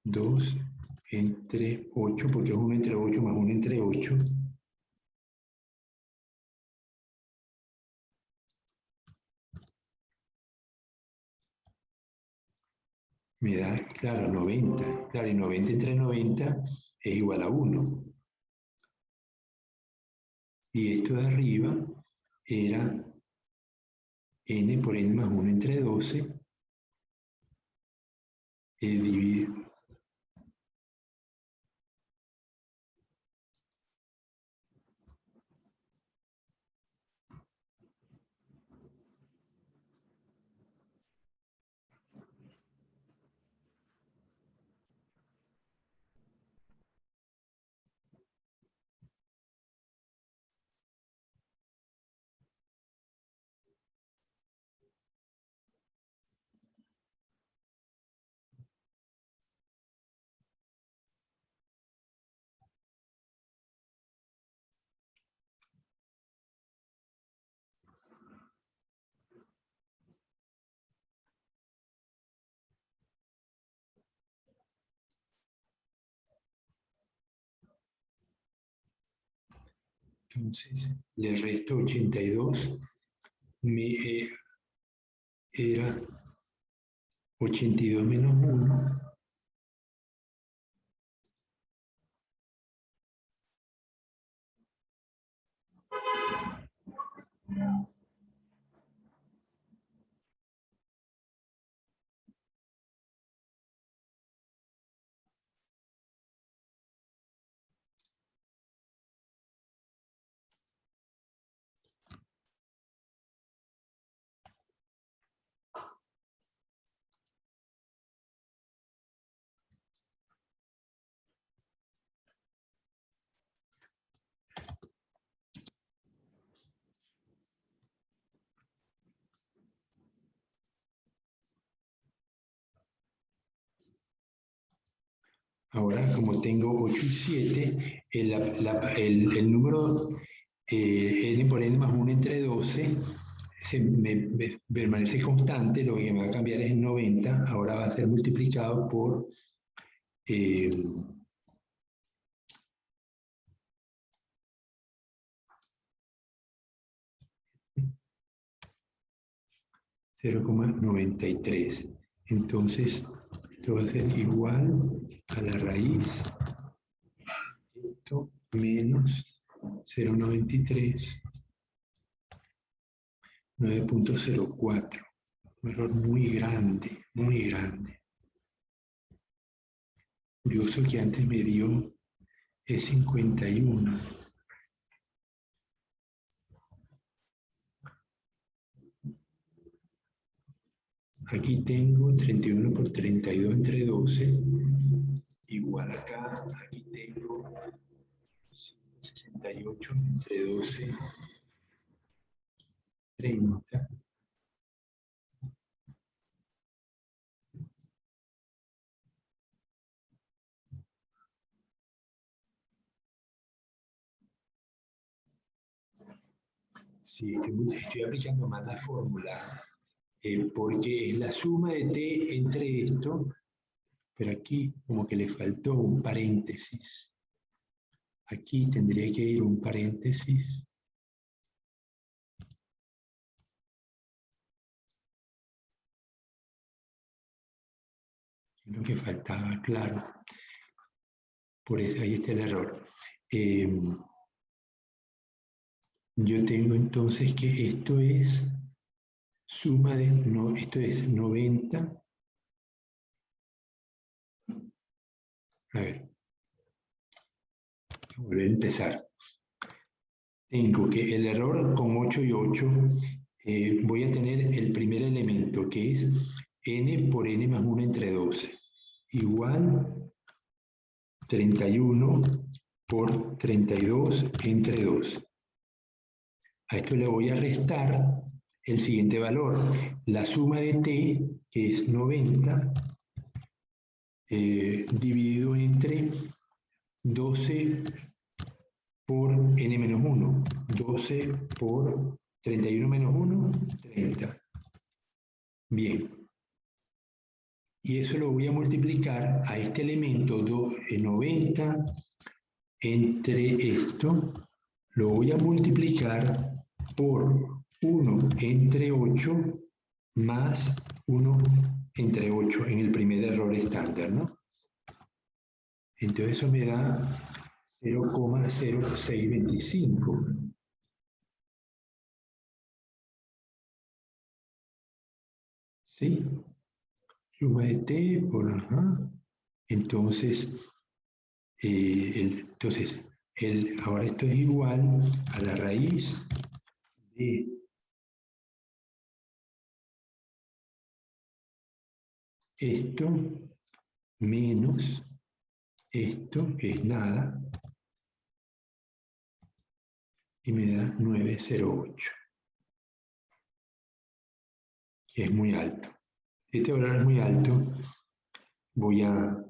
Speaker 1: 2 entre 8, porque es 1 entre 8 más 1 entre 8. Me da, claro, 90. Claro, y 90 entre 90 es igual a 1. Y esto de arriba era n por n más 1 entre 12 dividido. Entonces, le resto 82, era 82 menos 1, ahora como tengo 8 y 7, el número n por n más 1 entre 12 permanece constante, lo que me va a cambiar es el 90, ahora va a ser multiplicado por 0,93. Entonces, esto va a ser igual a la raíz de esto menos 0,93, 9,04. Un error muy grande, muy grande. Curioso que antes me dio es 51. Aquí tengo 31 por 32 entre 12, igual acá, aquí tengo 68 entre 12, 30. Sí, estoy aplicando más la fórmula, porque es la suma de t entre esto, pero aquí como que le faltó un paréntesis. Aquí tendría que ir un paréntesis. Lo que faltaba, claro. Por eso ahí está el error. Yo tengo entonces que esto es suma de, no, esto es 90. A ver, volver a empezar. Tengo que el error con 8 y 8, voy a tener el primer elemento que es n por n más 1 entre 12, igual 31 por 32 entre 12. A esto le voy a restar el siguiente valor, la suma de t, que es 90, dividido entre 12 por n menos 1. 12 por 31 menos 1, 30. Bien. Y eso lo voy a multiplicar a este elemento 90 entre esto, lo voy a multiplicar por 1 entre 8 más 1 entre 8 en el primer error estándar, ¿no? Entonces eso me da 0,0625. ¿Sí? Suma de t por... Ajá. Entonces, ahora esto es igual a la raíz de esto menos esto, que es nada, y me da 908, que es muy alto. Este valor es muy alto, voy a...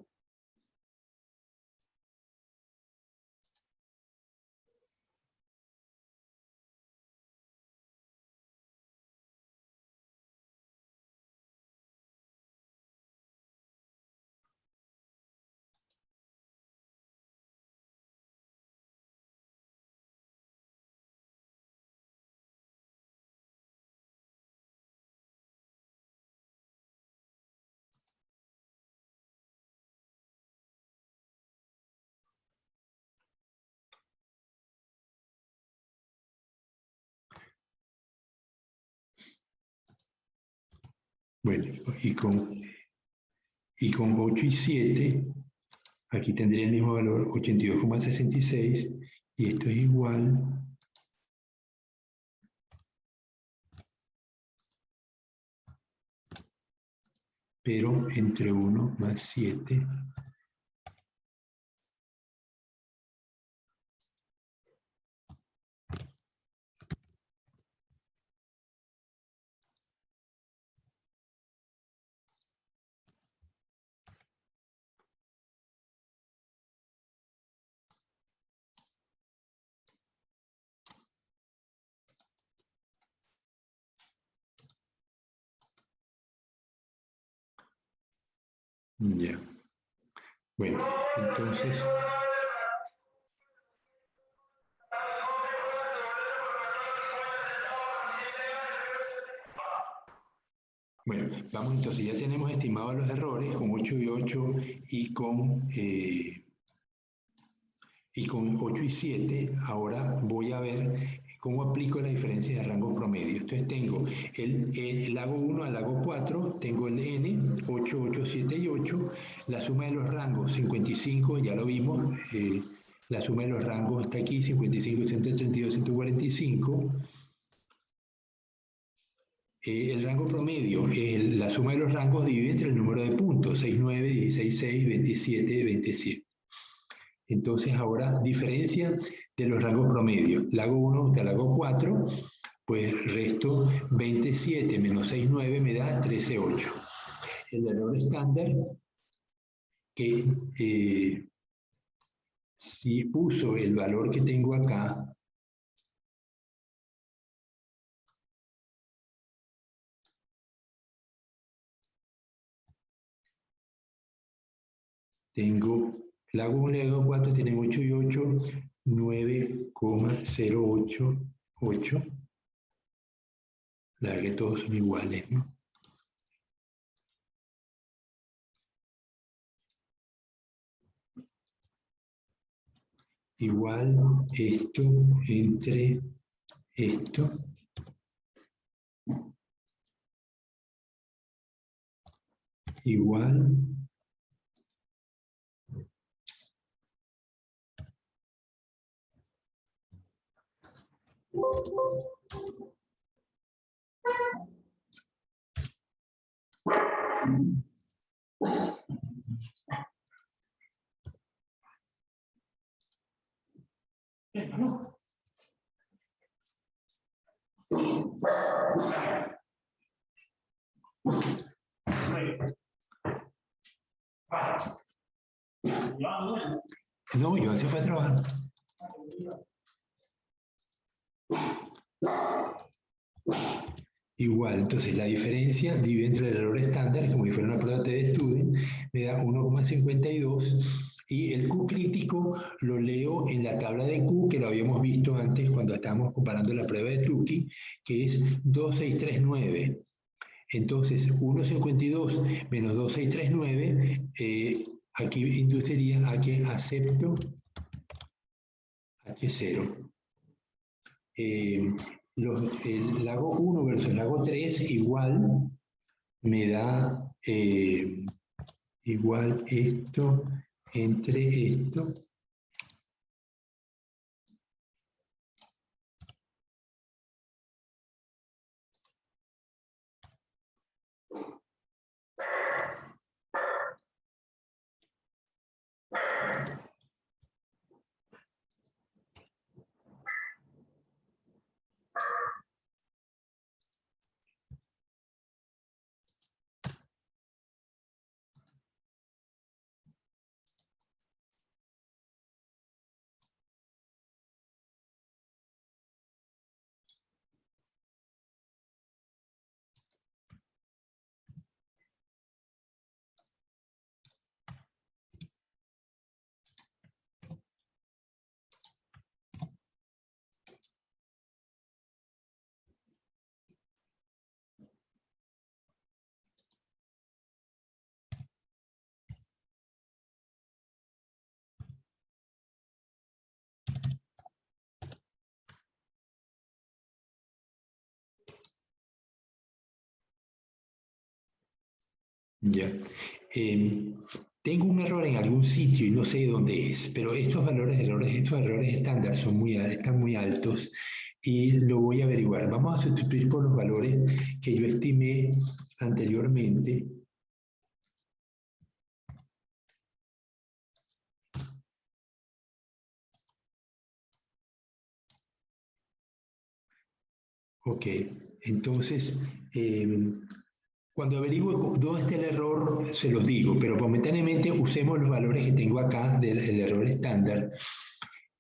Speaker 1: Bueno, y con 8 y 7, aquí tendría el mismo valor, 82,66, y esto es igual pero entre 1 más 7 ya. Bueno, entonces... Bueno, vamos entonces, ya tenemos estimados los errores con 8 y 8 y con 8 y 7. Ahora voy a ver cómo aplico la diferencia de rangos promedio. Entonces tengo el lago 1 al lago 4, tengo el n, 8, 8, 7 y 8, la suma de los rangos, 55, ya lo vimos, la suma de los rangos está aquí, 55, 132, 145. El rango promedio, la suma de los rangos divide entre el número de puntos, 6, 9, 16, 6, 27, 27. Entonces ahora, diferencia de los rangos promedios. Lago 1 hasta lago 4, pues resto 27 menos 6, 9 me da 13, 8. El error estándar, que si uso el valor que tengo acá, tengo lago 1 y lago 4 tienen 8 y 8, 9,088. La verdad que todos son iguales, ¿no? Igual esto entre esto. Igual No, yo se fue a trabajar. Igual, entonces la diferencia divide entre el error estándar, como si fuera una prueba de Student, me da 1,52 y el Q crítico lo leo en la tabla de Q que lo habíamos visto antes cuando estábamos comparando la prueba de Tukey, que es 2639. Entonces, 1,52 menos 2639, aquí induciría a que acepto H0. El lago 1 versus el lago 3 igual me da igual esto entre esto. Ya. Tengo un error en algún sitio y no sé dónde es, pero estos errores estándar están muy altos y lo voy a averiguar. Vamos a sustituir por los valores que yo estimé anteriormente. Ok, entonces, cuando averiguo dónde está el error, se los digo, pero momentáneamente usemos los valores que tengo acá del error estándar.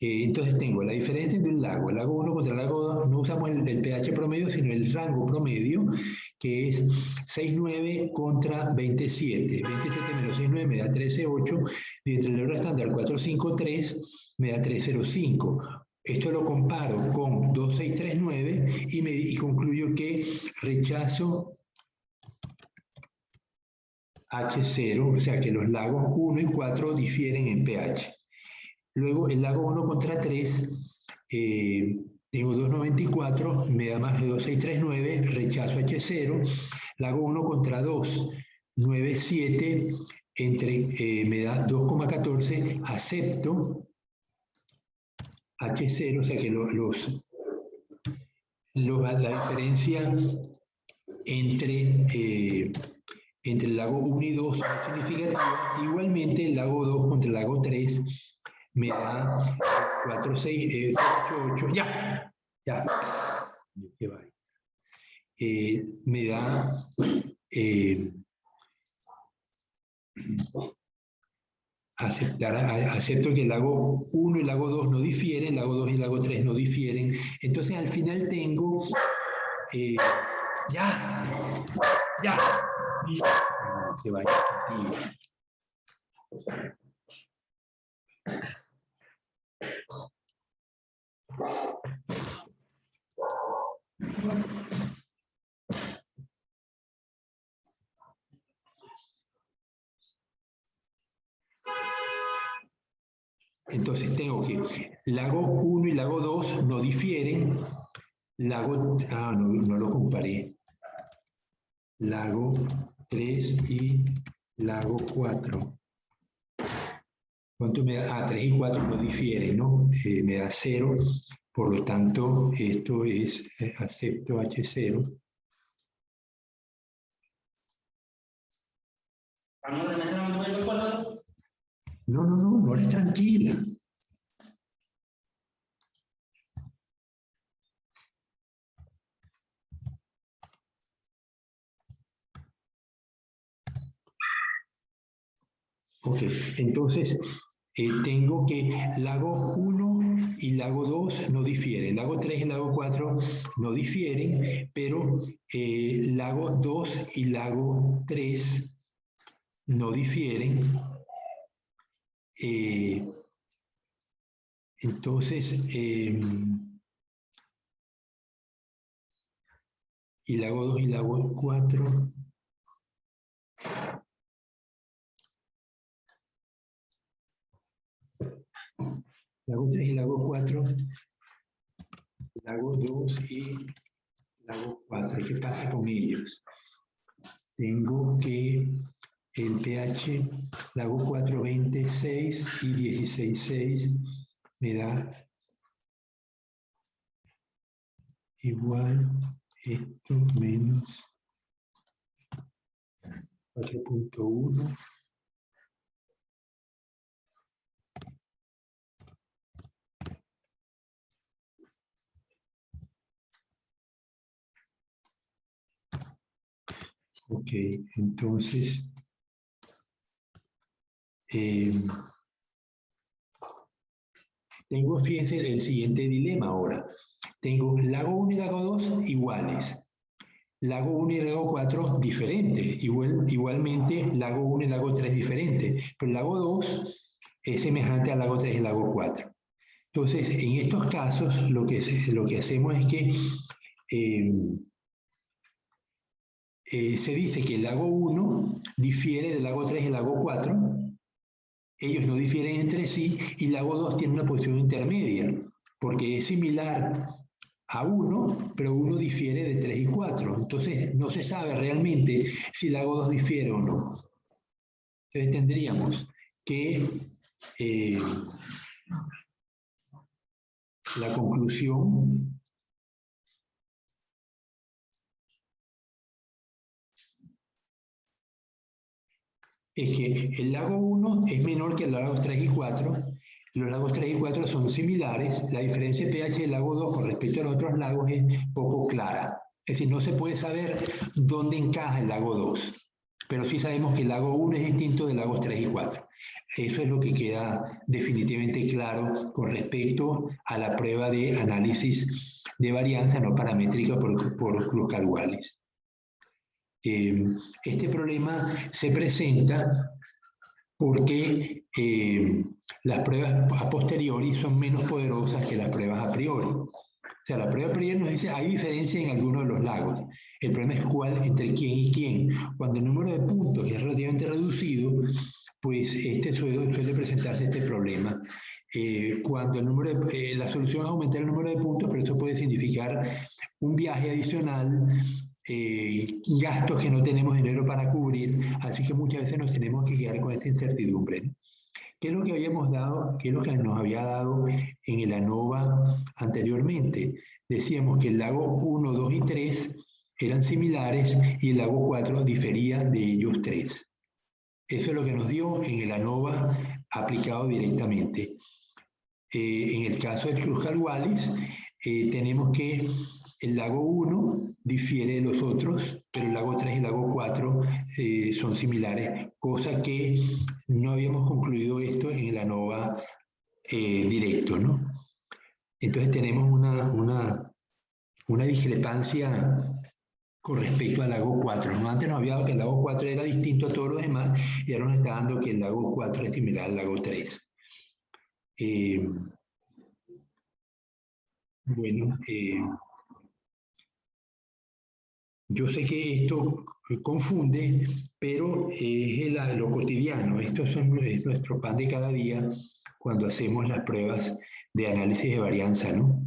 Speaker 1: Entonces tengo la diferencia entre el lago 1 contra el lago 2, no usamos el pH promedio, sino el rango promedio, que es 6,9 contra 27. 27 menos 6,9 me da 13,8, y entre el error estándar 4,5,3 me da 3,05. Esto lo comparo con 2,639 y concluyo que rechazo H0, o sea que los lagos 1 y 4 difieren en pH. Luego el lago 1 contra 3, tengo 2,94, me da más de 2,639, rechazo H0. Lago 1 contra 2, 9,7, me da 2,14, acepto H0, o sea que la diferencia entre el lago 1 y 2 no es significativa. Igualmente el lago 2 contra el lago 3 me da 4, 6, 8, 8, ya, me da acepto que el lago 1 y el lago 2 no difieren, el lago 2 y el lago 3 no difieren. Entonces al final tengo, que vaya contigo. Entonces tengo que lago 1 y lago 2 no difieren, no lo comparé. Lago 3 y lago 4. ¿Cuánto me da? 3 y 4 no difieren, ¿no? Me da 0, por lo tanto, esto es, acepto H0. No, no eres tranquila. Ok, entonces tengo que lago 1 y lago 2 no difieren, lago 3 y lago 4 no difieren, pero lago 2 y lago 3 no difieren. Entonces, y lago 2 y lago 4... Lago 3 y lago 4, lago 2 y lago 4. ¿Qué pasa con ellos? Tengo que el pH lago 4, 26 y 16,6 me da igual esto menos 4.1. Ok, entonces tengo, fíjense, el siguiente dilema ahora. Tengo lago 1 y lago 2 iguales. Lago 1 y lago 4 diferentes. Igualmente, lago 1 y lago 3 diferentes. Pero el lago 2 es semejante al lago 3 y lago 4. Entonces, en estos casos, lo que hacemos es que se dice que el lago 1 difiere del lago 3 y el lago 4. Ellos no difieren entre sí y el lago 2 tiene una posición intermedia, porque es similar a 1, pero 1 difiere de 3 y 4. Entonces, no se sabe realmente si el lago 2 difiere o no. Entonces, tendríamos que la conclusión es que el lago 1 es menor que el lago 3 y 4. Los lagos 3 y 4 son similares. La diferencia de pH del lago 2 con respecto a los otros lagos es poco clara. Es decir, no se puede saber dónde encaja el lago 2. Pero sí sabemos que el lago 1 es distinto del lago 3 y 4. Eso es lo que queda definitivamente claro con respecto a la prueba de análisis de varianza no paramétrica por Cruz-Calwallis. Este problema se presenta porque las pruebas a posteriori son menos poderosas que las pruebas a priori. O sea, la prueba a priori nos dice hay diferencia en alguno de los lagos. El problema es cuál entre quién y quién. Cuando el número de puntos es relativamente reducido, pues suele presentarse este problema. Cuando la solución es aumentar el número de puntos, pero eso puede significar un viaje adicional, gastos que no tenemos dinero para cubrir, así que muchas veces nos tenemos que quedar con esta incertidumbre, ¿no? ¿Qué es lo que habíamos dado? ¿Qué es lo que nos había dado en el ANOVA anteriormente? Decíamos que el lago 1, 2 y 3 eran similares y el lago 4 difería de ellos 3. Eso es lo que nos dio en el ANOVA aplicado directamente. En el caso del Cruz-Calwallis, tenemos que el lago 1 difiere de los otros, pero el lago 3 y el lago 4 son similares, cosa que no habíamos concluido esto en el ANOVA directo, ¿no? Entonces tenemos una discrepancia con respecto al lago 4. ¿No? Antes nos había dado que el lago 4 era distinto a todos los demás y ahora nos está dando que el lago 4 es similar al lago 3. Bueno, yo sé que esto confunde, pero es lo cotidiano. Esto es nuestro pan de cada día cuando hacemos las pruebas de análisis de varianza, ¿no?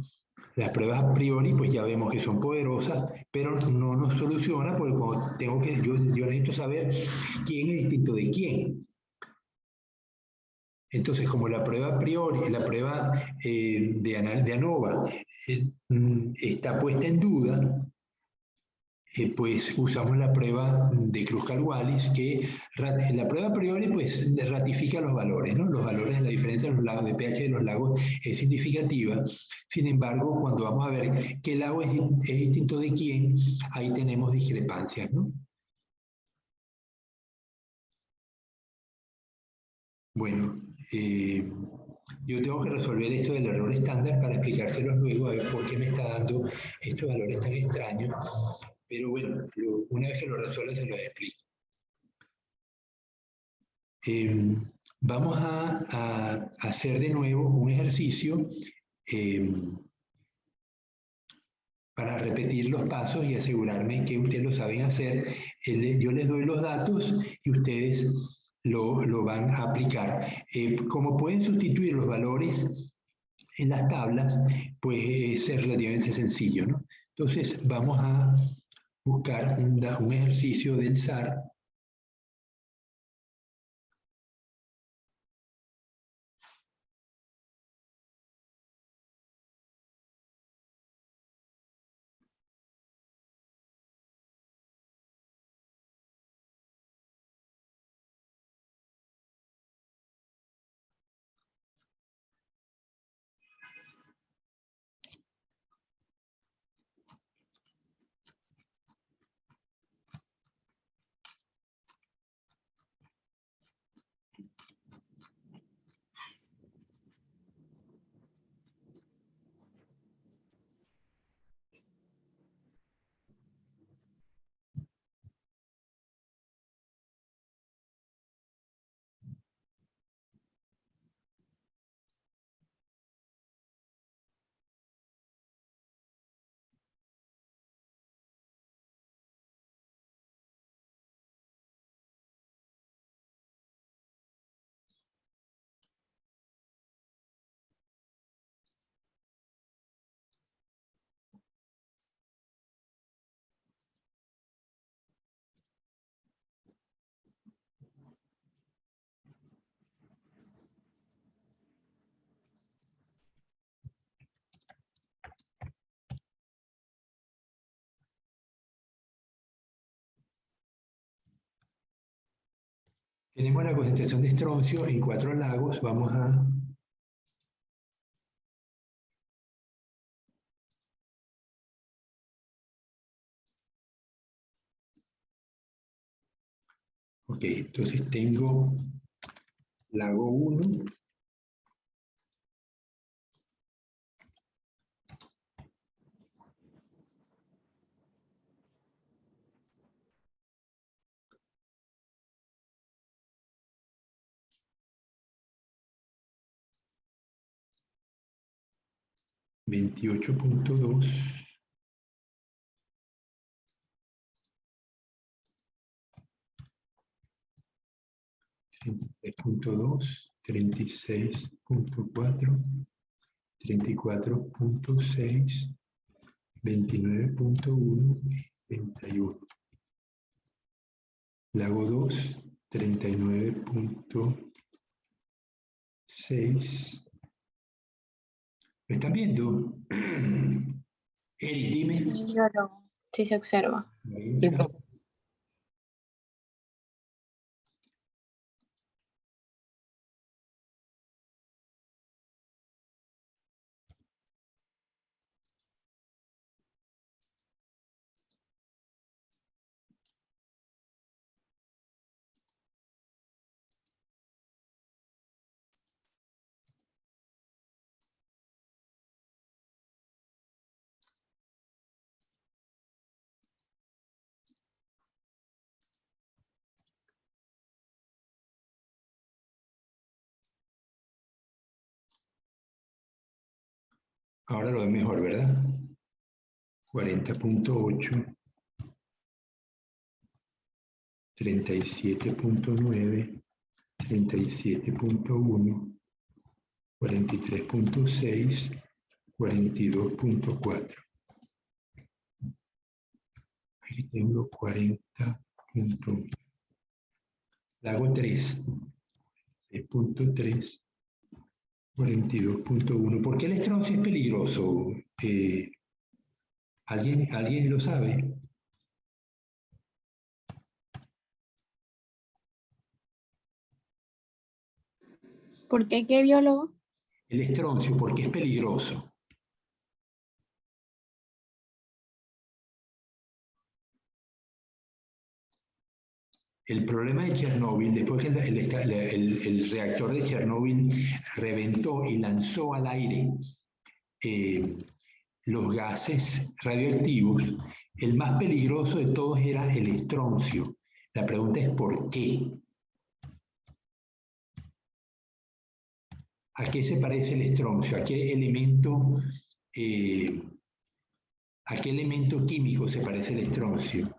Speaker 1: Las pruebas a priori, pues ya vemos que son poderosas, pero no nos soluciona porque yo necesito saber quién es distinto de quién. Entonces, como la prueba a priori, la prueba de ANOVA está puesta en duda, pues usamos la prueba de Kruskal-Wallis, que la prueba a priori pues ratifica los valores, ¿no? Los valores de la diferencia de los lagos, de pH de los lagos es significativa. Sin embargo, cuando vamos a ver qué lago es distinto de quién, ahí tenemos discrepancias, ¿no? Bueno, yo tengo que resolver esto del error estándar para explicárselos luego, a ver por qué me está dando estos valores tan extraños. Pero bueno, una vez que lo resuelva se lo explico. Vamos a hacer de nuevo un ejercicio para repetir los pasos y asegurarme que ustedes lo saben hacer. Yo les doy los datos y ustedes lo van a aplicar. Como pueden sustituir los valores en las tablas, pues es relativamente sencillo, ¿no? Entonces vamos a buscar un ejercicio del SAR. Tenemos la concentración de estroncio en 4 lagos. Vamos a... Ok, entonces tengo lago 1. $28.2. $33.2, $36.4, $34.6, $29.1 y $31. Lago 2, $39.6. ¿Lo están viendo? Eric, dime.
Speaker 2: Sí, se observa.
Speaker 3: Sí, profe.
Speaker 1: Ahora lo ven mejor, ¿verdad? 40.8, 37.9, 37.1, 43.6, 42.4. Aquí tengo 40. Lago 3, 6.3, 42.1. ¿Por qué el estroncio es peligroso? ¿Alguien lo sabe?
Speaker 5: ¿Por qué qué, biólogo?
Speaker 1: El estroncio, porque es peligroso. El problema de Chernóbil, después que el reactor de Chernóbil reventó y lanzó al aire los gases radioactivos, el más peligroso de todos era el estroncio. La pregunta es ¿por qué? ¿A qué se parece el estroncio? ¿A qué elemento químico se parece el estroncio?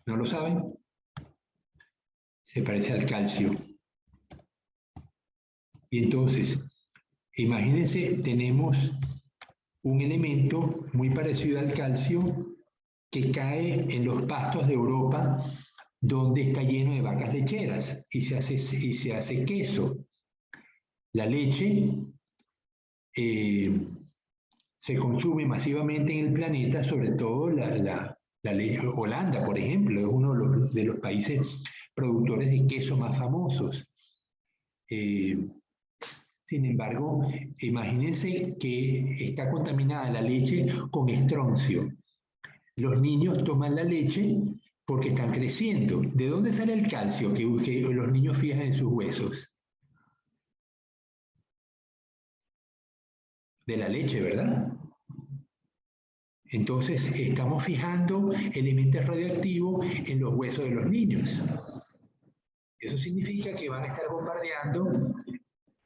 Speaker 1: ¿No lo saben? Se parece al calcio. Y entonces, imagínense, tenemos un elemento muy parecido al calcio que cae en los pastos de Europa, donde está lleno de vacas lecheras y se hace queso. La leche se consume masivamente en el planeta, sobre todo la leche. Holanda, por ejemplo, es uno de los países productores de queso más famosos. Sin embargo, imagínense que está contaminada la leche con estroncio. Los niños toman la leche porque están creciendo. ¿De dónde sale el calcio que los niños fijan en sus huesos? De la leche, ¿verdad? Entonces, estamos fijando elementos radioactivos en los huesos de los niños. Eso significa que van a estar bombardeando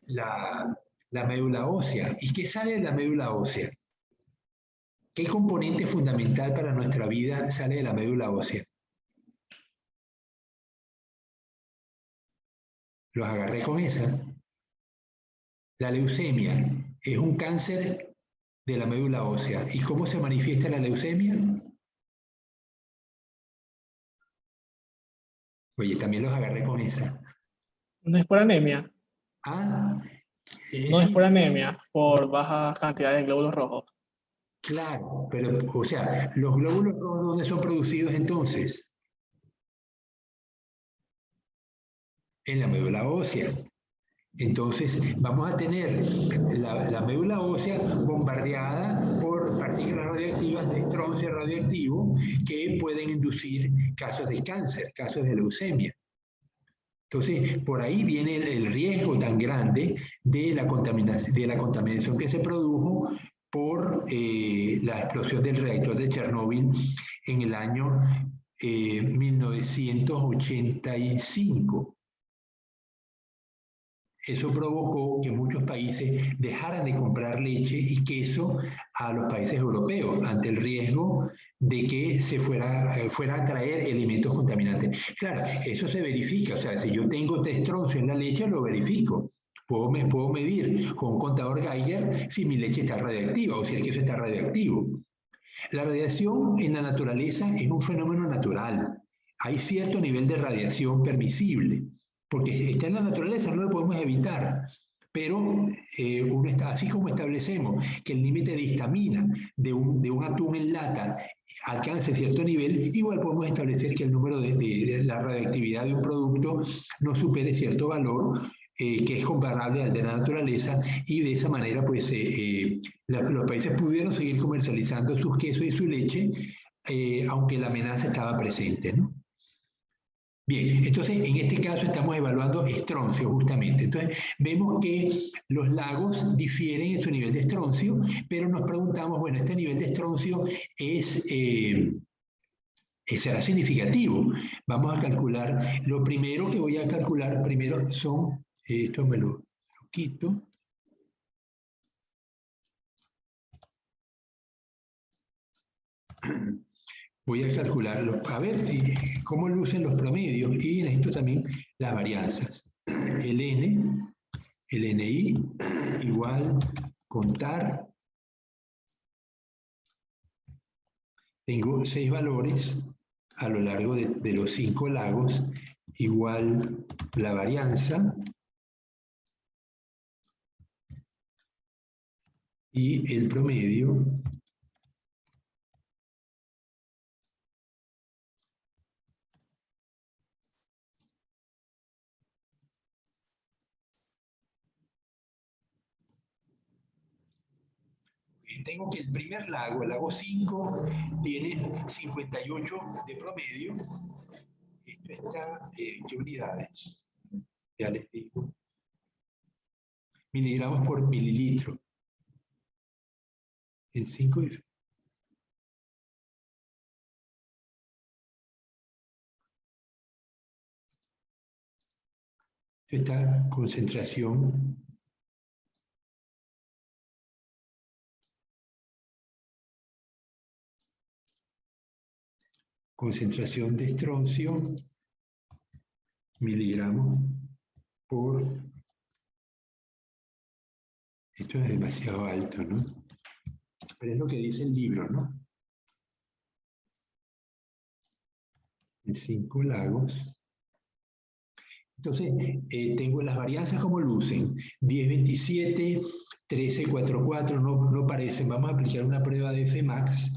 Speaker 1: la médula ósea. ¿Y qué sale de la médula ósea? ¿Qué componente fundamental para nuestra vida sale de la médula ósea? Los agarré con esa. La leucemia es un cáncer de la médula ósea. ¿Y cómo se manifiesta la leucemia? Oye, también los agarré con esa.
Speaker 3: No es por anemia.
Speaker 1: Ah,
Speaker 3: No es
Speaker 1: sí,
Speaker 3: por anemia, por baja cantidad de glóbulos rojos.
Speaker 1: claro, pero, o sea, los glóbulos rojos, ¿dónde son producidos entonces? En la médula ósea. Entonces, vamos a tener la médula ósea bombardeada por partículas radioactivas de estroncio radioactivo que pueden inducir casos de cáncer, casos de leucemia. Entonces, por ahí viene el riesgo tan grande de la contaminación que se produjo por la explosión del reactor de Chernóbil en el año 1985. Eso provocó que muchos países dejaran de comprar leche y queso a los países europeos ante el riesgo de que se fuera a traer elementos contaminantes. Claro, eso se verifica, o sea, si yo tengo estroncio en la leche, lo verifico. Puedo medir con un contador Geiger si mi leche está radiactiva o si el queso está radiactivo. La radiación en la naturaleza es un fenómeno natural. Hay cierto nivel de radiación permisible, porque está en la naturaleza, no lo podemos evitar. Pero así como establecemos que el límite de histamina de un atún en lata alcance cierto nivel, igual podemos establecer que el número de la radioactividad de un producto no supere cierto valor que es comparable al de la naturaleza, y de esa manera pues los países pudieron seguir comercializando sus quesos y su leche, aunque la amenaza estaba presente, ¿no? Bien, entonces en este caso estamos evaluando estroncio justamente. Entonces vemos que los lagos difieren en su nivel de estroncio, pero nos preguntamos, bueno, este nivel de estroncio será significativo. Vamos a calcular, lo primero que voy a calcular primero son, esto me lo quito. Voy a calcularlo, a ver cómo lucen los promedios, y necesito también las varianzas. El N, el NI, igual contar. Tengo 6 valores a lo largo de los 5 lagos, igual la varianza y el promedio tengo que el primer lago, el lago 5, tiene 58 de promedio. Esto está, ¿qué unidades? Ya les digo. Miligramos por mililitro. En 5. Esta concentración de estroncio, miligramos por... Esto es demasiado alto, ¿no? Pero es lo que dice el libro, ¿no? En 5 lagos. Entonces, tengo las varianzas como lucen. 10,27, 13,44, no parecen. Vamos a aplicar una prueba de Fmax.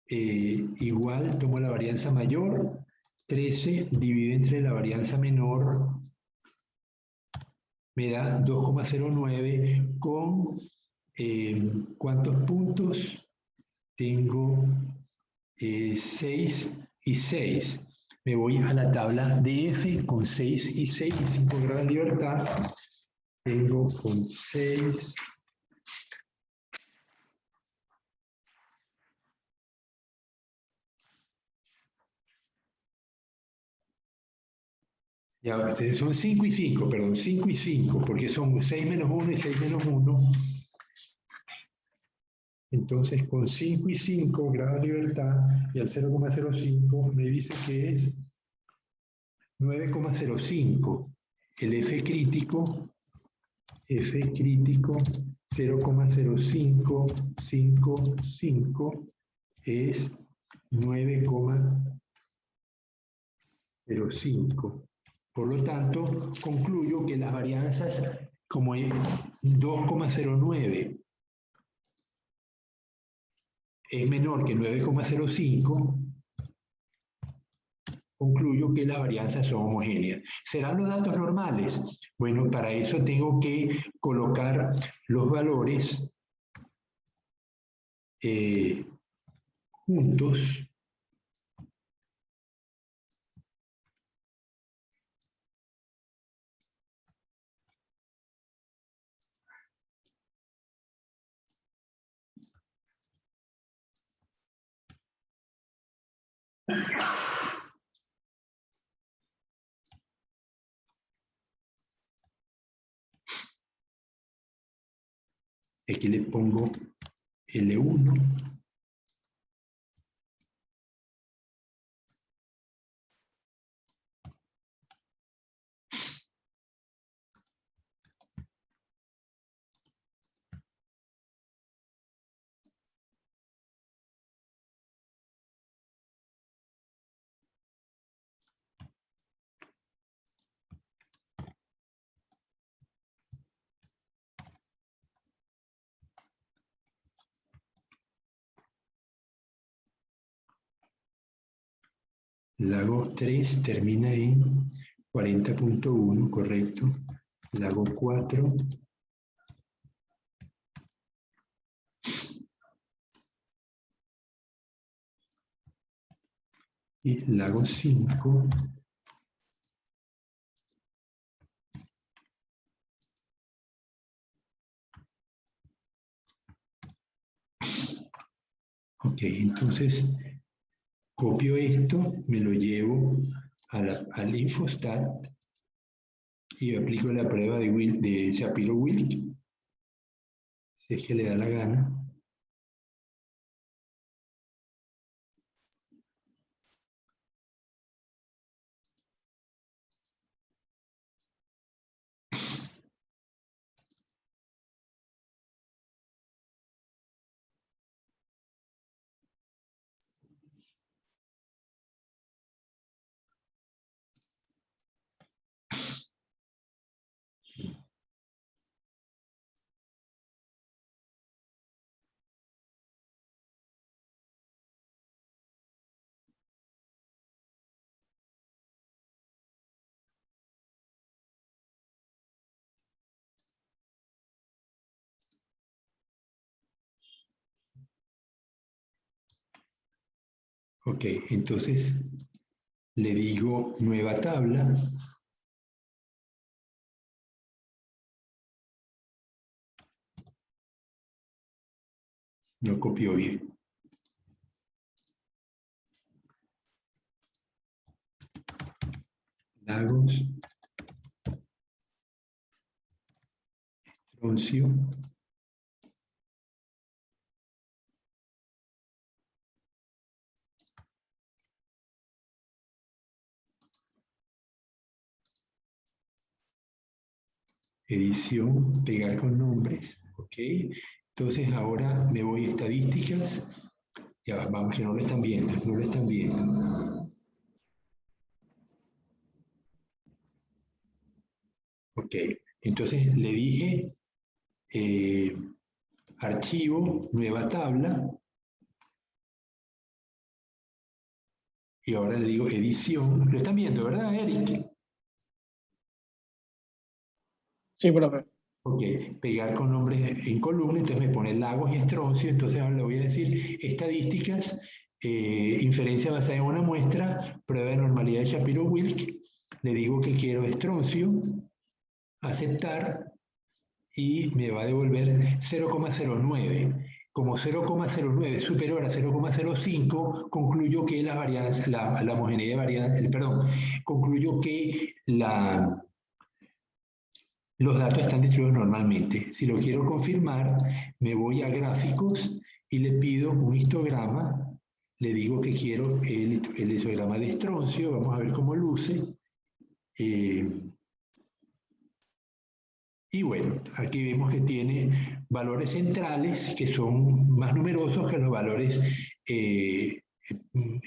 Speaker 1: Igual, tomo la varianza mayor, 13 dividido entre la varianza menor, me da 2,09 con ¿cuántos puntos? Tengo 6 y 6. Me voy a la tabla de F con 6 y 6 y 5 grados de libertad. Tengo con 6. Ya, ustedes son 5 y 5, perdón, 5 y 5, porque son 6 menos 1 y 6 menos 1. Entonces, con 5 y 5 grados de libertad y al 0,05 me dice que es 9,05. El F crítico 0,0555 es 9,05. Por lo tanto, concluyo que las varianzas, como es 2,09, es menor que 9,05, concluyo que las varianzas son homogéneas. ¿Serán los datos normales? Bueno, para eso tengo que colocar los valores juntos. Aquí le pongo L1. Lago 3 termina en 40,1, correcto. Lago 4. Y lago 5. Ok, entonces copio esto, me lo llevo al Infostat y aplico la prueba de Shapiro-Wilk, si es que le da la gana. Ok, entonces le digo nueva tabla. No copió bien. Lagos. Estroncio. Edición, pegar con nombres, ok. Entonces ahora me voy a estadísticas. Ya, vamos, que no lo están viendo, no lo están viendo. Ok, entonces le dije archivo, nueva tabla, y ahora le digo edición. Lo están viendo, ¿verdad, Eric?
Speaker 3: Sí, profe.
Speaker 1: Ok, pegar con nombres en columna, entonces me pone lagos y estroncio, entonces ahora le voy a decir estadísticas, inferencia basada en una muestra, prueba de normalidad de Shapiro-Wilk, le digo que quiero estroncio, aceptar, y me va a devolver 0,09. Como 0,09 es superior a 0,05, concluyo que la varianza, la homogeneidad de varianza, perdón, concluyo que los datos están distribuidos normalmente. Si lo quiero confirmar, me voy a gráficos y le pido un histograma. Le digo que quiero el histograma de estroncio. Vamos a ver cómo luce. Y bueno, aquí vemos que tiene valores centrales que son más numerosos que los valores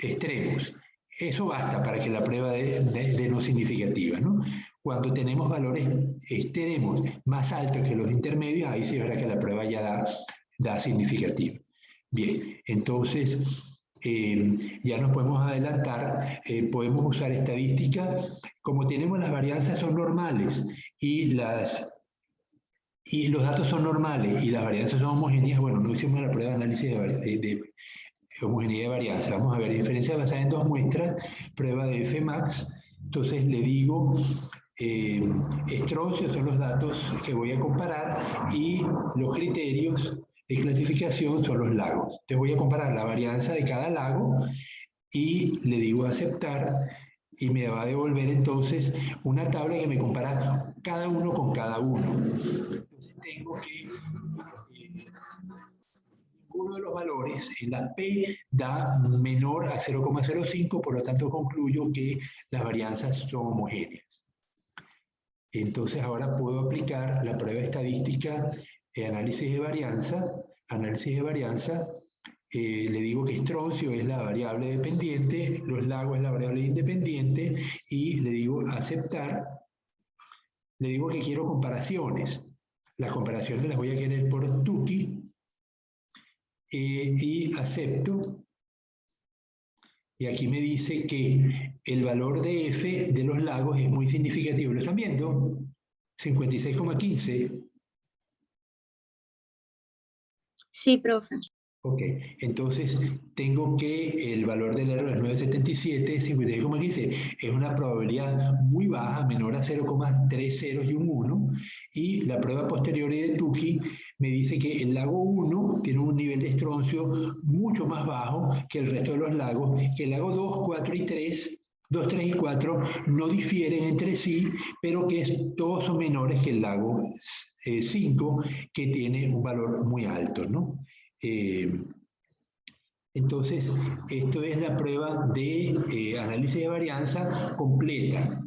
Speaker 1: extremos. Eso basta para que la prueba dé no significativa, ¿no? Cuando tenemos valores extremos más altos que los intermedios, ahí sí verá que la prueba ya da significativa. Bien, entonces ya nos podemos adelantar, podemos usar estadística. Como tenemos las varianzas son normales y los datos son normales y las varianzas son homogéneas, bueno, no hicimos la prueba de análisis de homogeneidad de varianza. Vamos a ver, diferencia basada en dos muestras, prueba de Fmax. Entonces le digo, estroncio son los datos que voy a comparar y los criterios de clasificación son los lagos. Te voy a comparar la varianza de cada lago y le digo aceptar y me va a devolver entonces una tabla que me compara cada uno con cada uno. Entonces tengo que uno de los valores en la P da menor a 0,05, por lo tanto concluyo que las varianzas son homogéneas. Entonces ahora puedo aplicar la prueba estadística de análisis de varianza. Análisis de varianza, le digo que estroncio es la variable dependiente, los lagos es la variable independiente y le digo aceptar. Le digo que quiero comparaciones. Las comparaciones las voy a querer por Tukey. Y acepto. Y aquí me dice que el valor de F de los lagos es muy significativo. ¿Lo están viendo? 56,15.
Speaker 2: Sí, profe.
Speaker 1: Ok, entonces tengo que el valor del error es 977, 56,15. Es una probabilidad muy baja, menor a 0,30 y un 1. Y la prueba posterior de Tukey me dice que el lago 1 tiene un nivel de estroncio mucho más bajo que el resto de los lagos, que el lago 2, 4 y 3, 2, 3 y 4 no difieren entre sí, pero que todos son menores que el lago 5, que tiene un valor muy alto, ¿no? Entonces, esto es la prueba de análisis de varianza completa.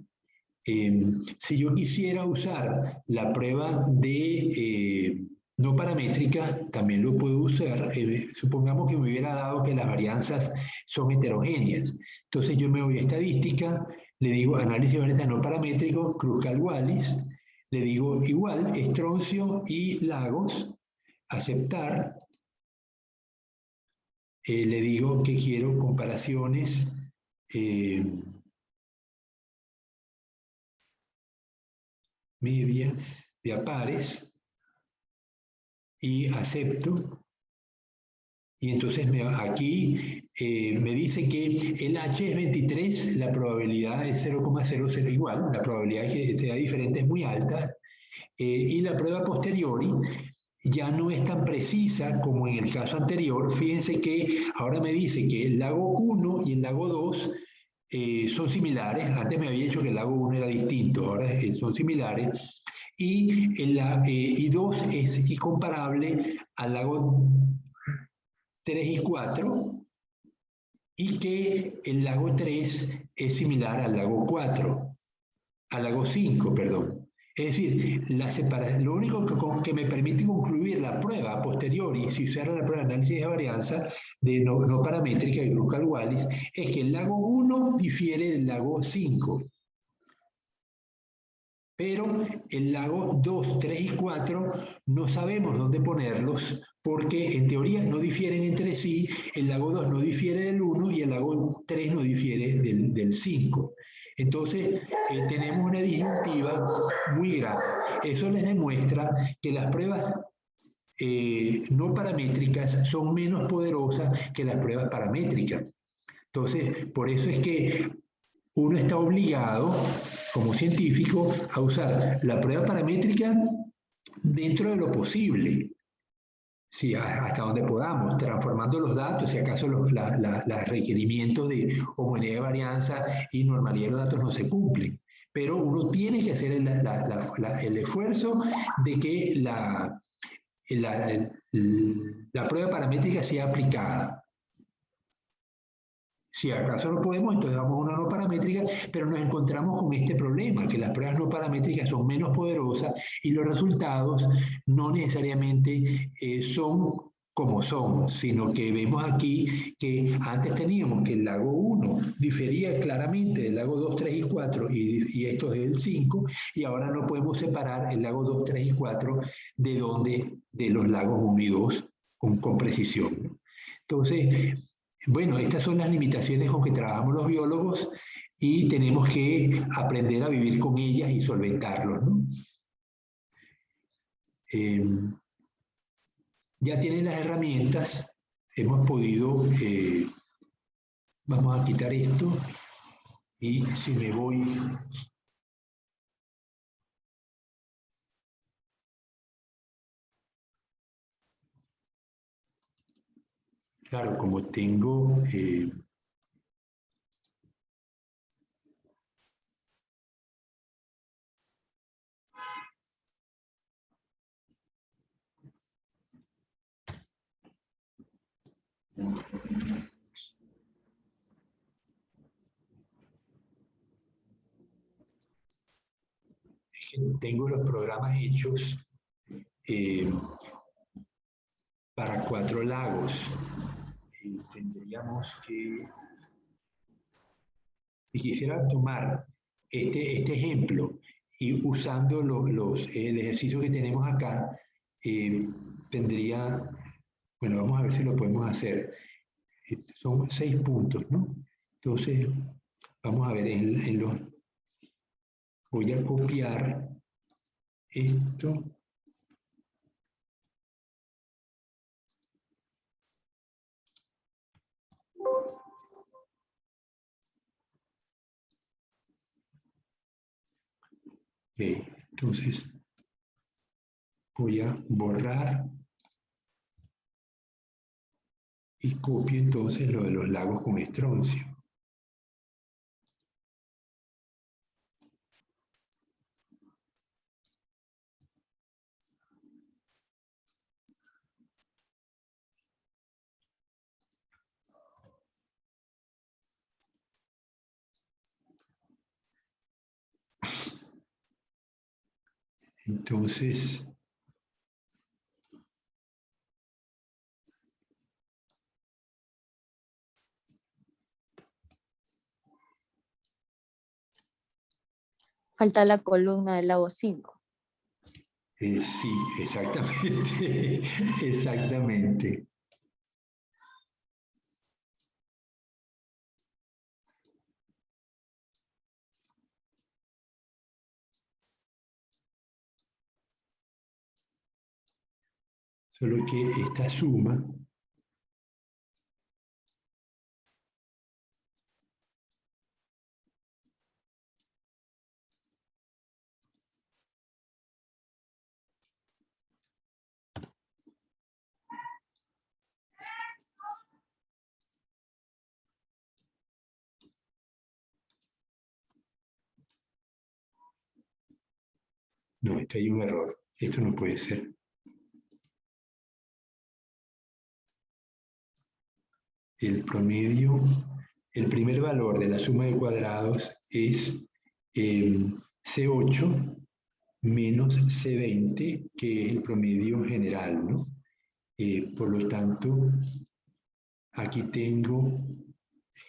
Speaker 1: Si yo quisiera usar la prueba de no paramétrica, también lo puedo usar. Supongamos que me hubiera dado que las varianzas son heterogéneas. Entonces yo me voy a estadística, le digo análisis de varianza no paramétrico, Kruskal-Wallis, le digo igual, estroncio y lagos, aceptar. Le digo que quiero comparaciones medias de a pares y acepto. Y entonces aquí me dice que el H es 23, la probabilidad es 0,00 igual, la probabilidad de que sea diferente es muy alta, y la prueba posteriori ya no es tan precisa como en el caso anterior. Fíjense que ahora me dice que el lago 1 y el lago 2 son similares. Antes me había dicho que el lago 1 era distinto, ahora son similares. Y 2 es comparable al lago 3 y 4, y que el lago 3 es similar al lago 4, al lago 5, perdón. Es decir, lo único que me permite concluir la prueba a posteriori, si usara la prueba de análisis de varianza de no paramétrica de Kruskal-Wallis, es que el lago 1 difiere del lago 5. Pero el lago 2, 3 y 4 no sabemos dónde ponerlos porque en teoría no difieren entre sí. El lago 2 no difiere del 1 y el lago 3 no difiere del 5. Entonces tenemos una disyuntiva muy grande. Eso les demuestra que las pruebas no paramétricas son menos poderosas que las pruebas paramétricas. Entonces, por eso es que uno está obligado, como científico, a usar la prueba paramétrica dentro de lo posible, sí, hasta donde podamos, transformando los datos, si acaso los requerimientos de homogeneidad de varianza y normalidad de los datos no se cumplen. Pero uno tiene que hacer el esfuerzo de que la prueba paramétrica sea aplicada. Si acaso no podemos, entonces vamos a una no paramétrica, pero nos encontramos con este problema, que las pruebas no paramétricas son menos poderosas y los resultados no necesariamente son como son, sino que vemos aquí que antes teníamos que el lago 1 difería claramente del lago 2, 3 y 4, y esto es el 5, y ahora no podemos separar el lago 2, 3 y 4 de los lagos 1 y 2 con precisión. Entonces, bueno, estas son las limitaciones con que trabajamos los biólogos y tenemos que aprender a vivir con ellas y solventarlos, ¿no? Ya tienen las herramientas, hemos podido, vamos a quitar esto, y si me voy... Claro, como tengo... tengo los programas hechos para 4 lagos. Tendríamos que... Si quisiera tomar este ejemplo y usando el ejercicio que tenemos acá, tendría... Bueno, vamos a ver si lo podemos hacer. Son 6 puntos, ¿no? Entonces, vamos a ver, voy a copiar esto. Ok, entonces voy a borrar y copio entonces lo de los lagos con estroncio. Entonces,
Speaker 2: Falta la columna del lago 5.
Speaker 1: sí, exactamente, exactamente. Solo que esta suma No, esto hay un error. Esto no puede ser. El promedio, el primer valor de la suma de cuadrados es C8 menos C20, que es el promedio general, ¿no? Por lo tanto, aquí tengo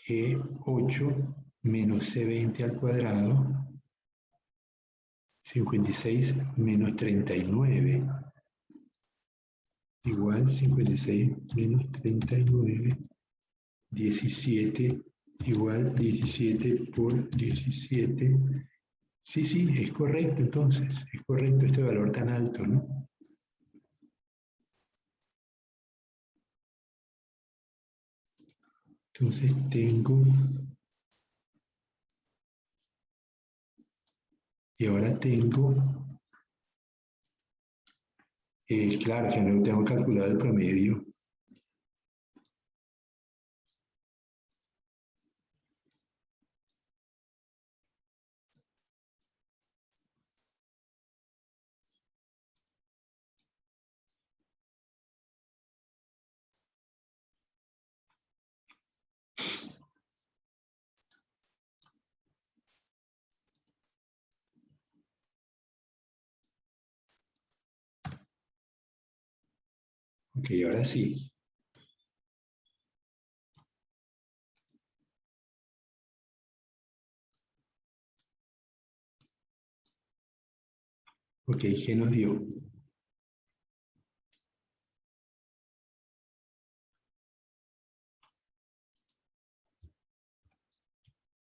Speaker 1: G8 menos C20 al cuadrado, 56 menos 39, igual 56 menos 39, 17 igual 17 por 17. Sí, sí, es correcto entonces, es correcto este valor tan alto, ¿no? Entonces tengo, y ahora tengo, claro, que no tengo calculado el promedio. Ok, ahora sí. Ok, ¿qué nos dio?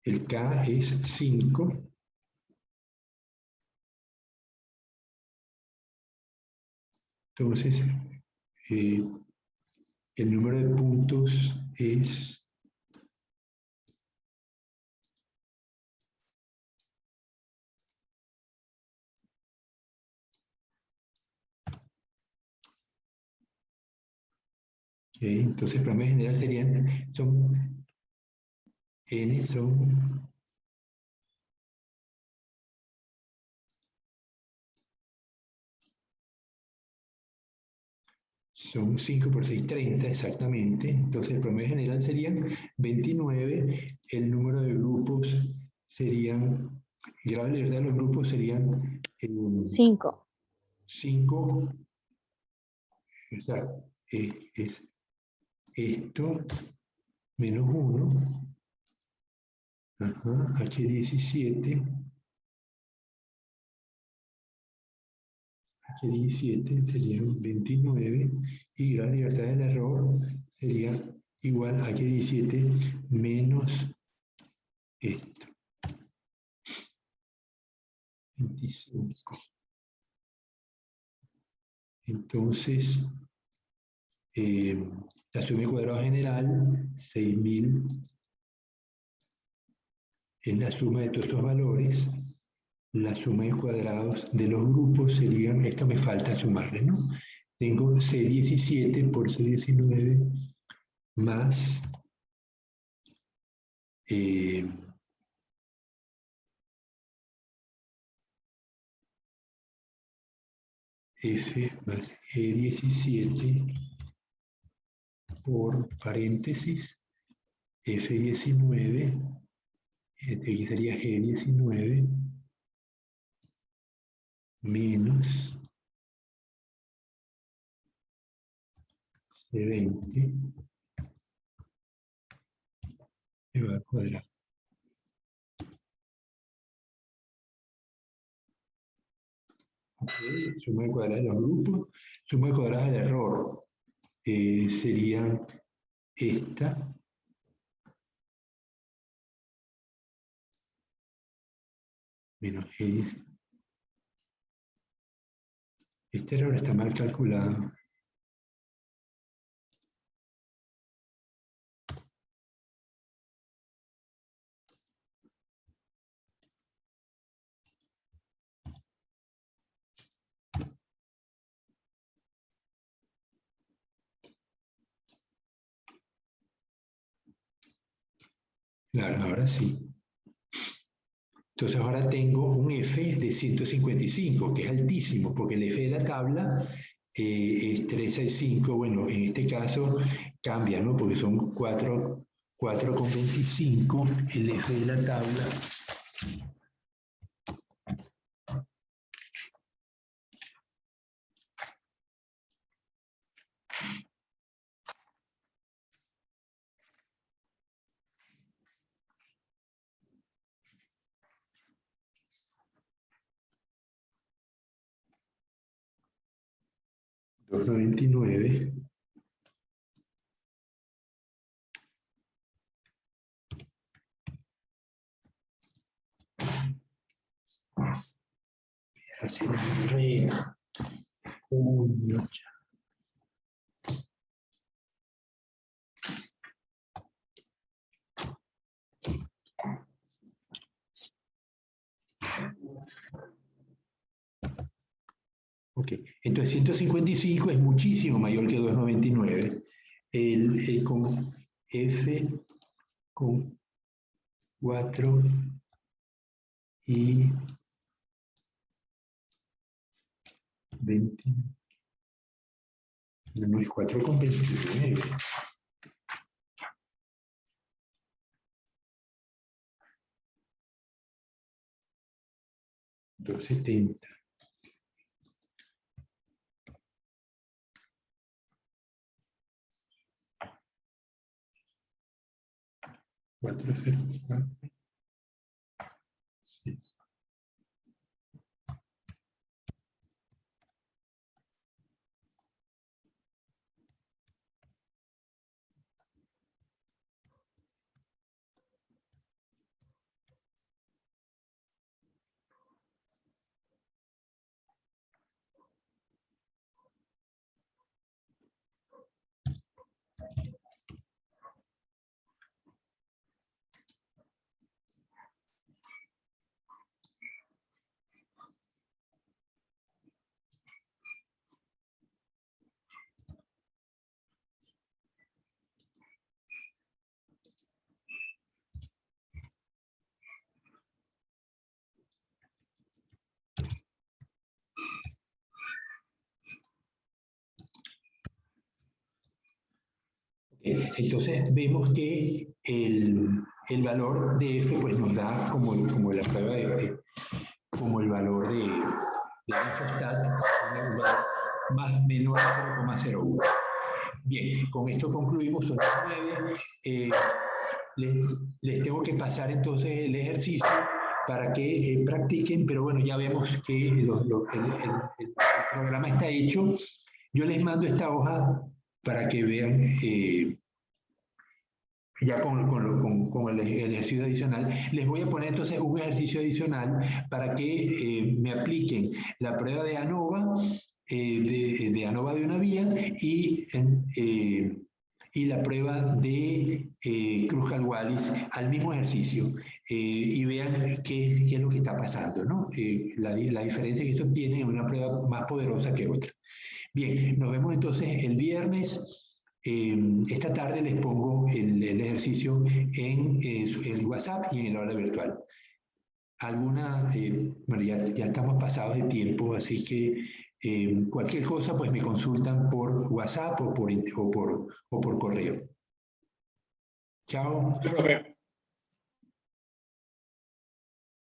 Speaker 1: El K es 5. Entonces, el número de puntos es entonces el promedio general serían, N son 5 por 6, 30 exactamente. Entonces el promedio general serían 29, el número de grupos serían, el grado de libertad de los grupos serían
Speaker 2: 5.
Speaker 1: 5, o sea, es esto menos 1, H17, H17 serían 29 y la libertad del error sería igual a H17 menos esto, 25. Entonces, la suma de cuadrado general, 6000, es la suma de todos estos valores. La suma de cuadrados de los grupos serían, esto me falta sumarle, ¿no? Tengo C17 por C19 más F más G17 por paréntesis F19, aquí sería G19 menos C20 elevado al cuadrado. Okay, suma de cuadrados de los grupos, suma de cuadrados del error sería esta menos G10. Este error está mal calculado. Claro, ahora sí. Entonces ahora tengo un F de 155, que es altísimo, porque el F de la tabla es 365. Bueno, en este caso cambia, ¿no? Porque son 4,25 el F de la tabla. $2.99. Así de Ok, entonces 155 es muchísimo mayor que 299. Con F con 4 y 20. No es 4 con 29. 270. Cuatro, cero, cuatro. Sí. Entonces vemos que el valor de F pues, nos da como la prueba como el valor de infostat, un valor menor a 0,01. Bien, con esto concluimos, son las 9. Les tengo que pasar entonces el ejercicio para que practiquen, pero bueno, ya vemos que el programa está hecho. Yo les mando esta hoja para que vean ya con el ejercicio adicional. Les voy a poner entonces un ejercicio adicional para que me apliquen la prueba de ANOVA, de ANOVA de una vía y la prueba de Cruz-Wallis al mismo ejercicio y vean qué es lo que está pasando, ¿no? La diferencia que esto tiene es una prueba más poderosa que otra. Bien, nos vemos entonces el viernes. Esta tarde les pongo el ejercicio en el WhatsApp y en el aula virtual. Bueno, ya estamos pasados de tiempo, así que cualquier cosa pues me consultan por WhatsApp o por correo. Chao.
Speaker 3: Sí, profe.